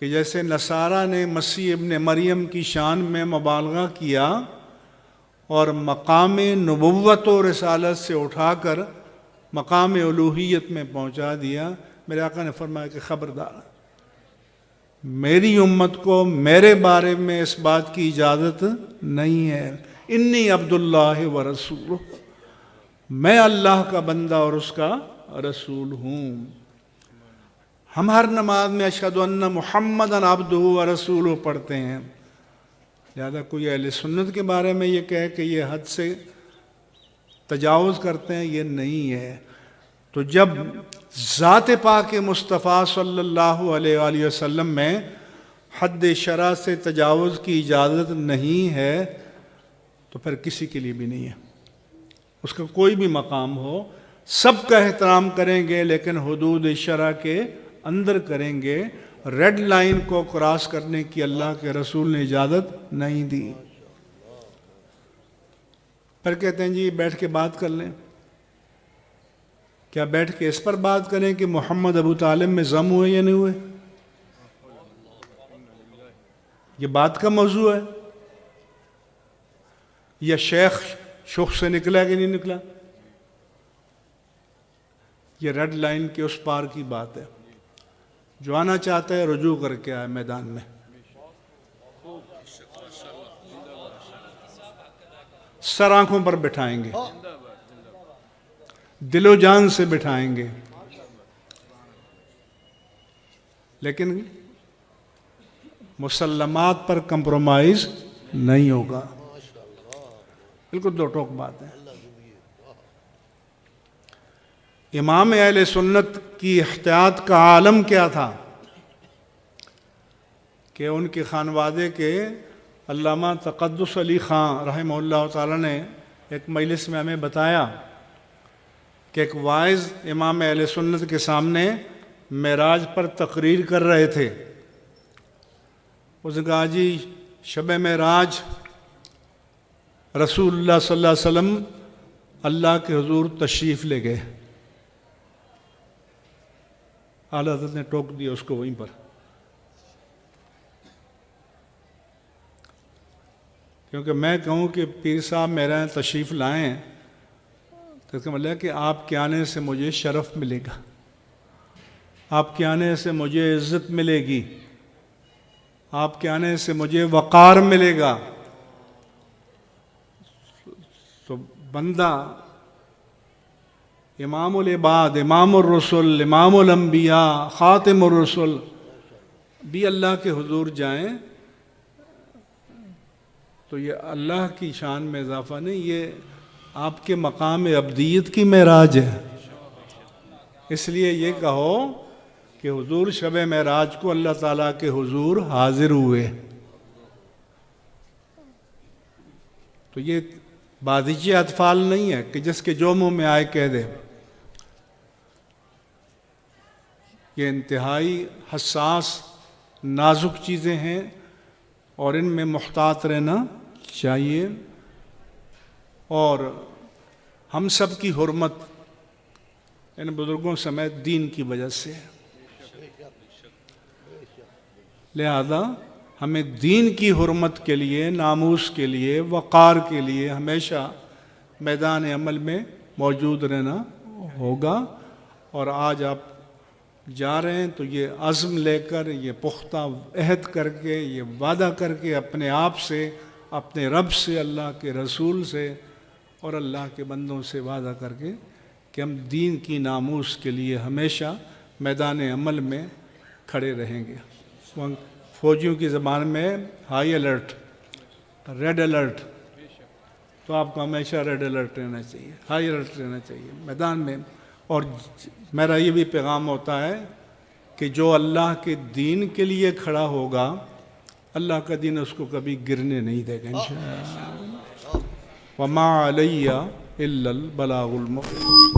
A: کہ جیسے نصارہ نے مسیح ابن مریم کی شان میں مبالغہ کیا اور مقام نبوت و رسالت سے اٹھا کر مقام الوہیت میں پہنچا دیا، میرے آقا نے فرمایا کہ خبردار، میری امت کو میرے بارے میں اس بات کی اجازت نہیں ہے۔ انی عبداللہ و رسولہ، میں اللہ کا بندہ اور اس کا رسول ہوں۔ ہم ہر نماز میں اشہد ان محمدً عبدہ و رسولہ پڑھتے ہیں، لہذا کوئی اہل سنت کے بارے میں یہ کہے کہ یہ حد سے تجاوز کرتے ہیں، یہ نہیں ہے۔ تو جب ذات پاک مصطفیٰ صلی اللہ علیہ وآلہ وسلم میں حد شرع سے تجاوز کی اجازت نہیں ہے تو پھر کسی کے لیے بھی نہیں ہے. اس کا کوئی بھی مقام ہو سب کا احترام کریں گے لیکن حدود شرع کے اندر کریں گے. ریڈ لائن کو کراس کرنے کی اللہ کے رسول نے اجازت نہیں دی. پھر کہتے ہیں جی بیٹھ کے بات کر لیں. کیا بیٹھ کے اس پر بات کریں کہ محمد ابو طالب میں ضم ہوئے یا نہیں ہوئے؟ یہ بات کا موضوع ہے. یا شیخ شخص سے نکلا کہ نہیں نکلا؟ یہ ریڈ لائن کے اس پار کی بات ہے. جو آنا چاہتا ہے رجوع کر کے آئے میدان میں. سر آنکھوں پر بٹھائیں گے, دل و جان سے بٹھائیں گے, لیکن مسلمات پر کمپرومائز نہیں ہوگا. بالکل دو ٹوک بات ہے. امام اہل سنت کی احتیاط کا عالم کیا تھا کہ ان کے خانوادے کے علامہ تقدس علی خان رحمہ اللہ تعالی نے ایک مجلس میں ہمیں بتایا کہ ایک واعظ امام اہل سنت کے سامنے معراج پر تقریر کر رہے تھے. اس نے کہا جی شب معراج رسول اللہ صلی اللہ علیہ وسلم اللہ کے حضور تشریف لے گئے. اعلیٰ حضرت نے ٹوک دیا اس کو وہیں پر, کیونکہ میں کہوں کہ پیر صاحب میرے یہاں تشریف لائیں تو اس کا مطلب ہے کہ آپ کے آنے سے مجھے شرف ملے گا, آپ کے آنے سے مجھے عزت ملے گی, آپ کے آنے سے مجھے وقار ملے گا. تو بندہ امام العباد, امام الرسل, امام الانبیاء, خاتم الرسل بھی اللہ کے حضور جائیں تو یہ اللہ کی شان میں اضافہ نہیں, یہ آپ کے مقام عبدیت کی معراج ہے. اس لیے یہ کہو کہ حضور شب معراج کو اللہ تعالیٰ کے حضور حاضر ہوئے. تو یہ بازیچے اطفال نہیں ہے کہ جس کے جو منہ میں آئے کہہ دے. یہ انتہائی حساس نازک چیزیں ہیں اور ان میں محتاط رہنا چاہیے. اور ہم سب کی حرمت ان بزرگوں سمیت دین کی وجہ سے ہے. لہذا ہمیں دین کی حرمت کے لیے, ناموس کے لیے, وقار کے لیے ہمیشہ میدان عمل میں موجود رہنا ہوگا. اور آج آپ جا رہے ہیں تو یہ عزم لے کر, یہ پختہ عہد کر کے, یہ وعدہ کر کے اپنے آپ سے, اپنے رب سے, اللہ کے رسول سے اور اللہ کے بندوں سے وعدہ کر کے کہ ہم دین کی ناموس کے لیے ہمیشہ میدان عمل میں کھڑے رہیں گے. فوجیوں کی زبان میں ہائی الرٹ, ریڈ الرٹ, تو آپ کو ہمیشہ ریڈ الرٹ رہنا چاہیے, ہائی الرٹ رہنا چاہیے میدان میں. اور میرا یہ بھی پیغام ہوتا ہے کہ جو اللہ کے دین کے لیے کھڑا ہوگا اللہ کا دین اس کو کبھی گرنے نہیں دے گا انشاءاللہ. وما علیہ الا البلاغ المبین.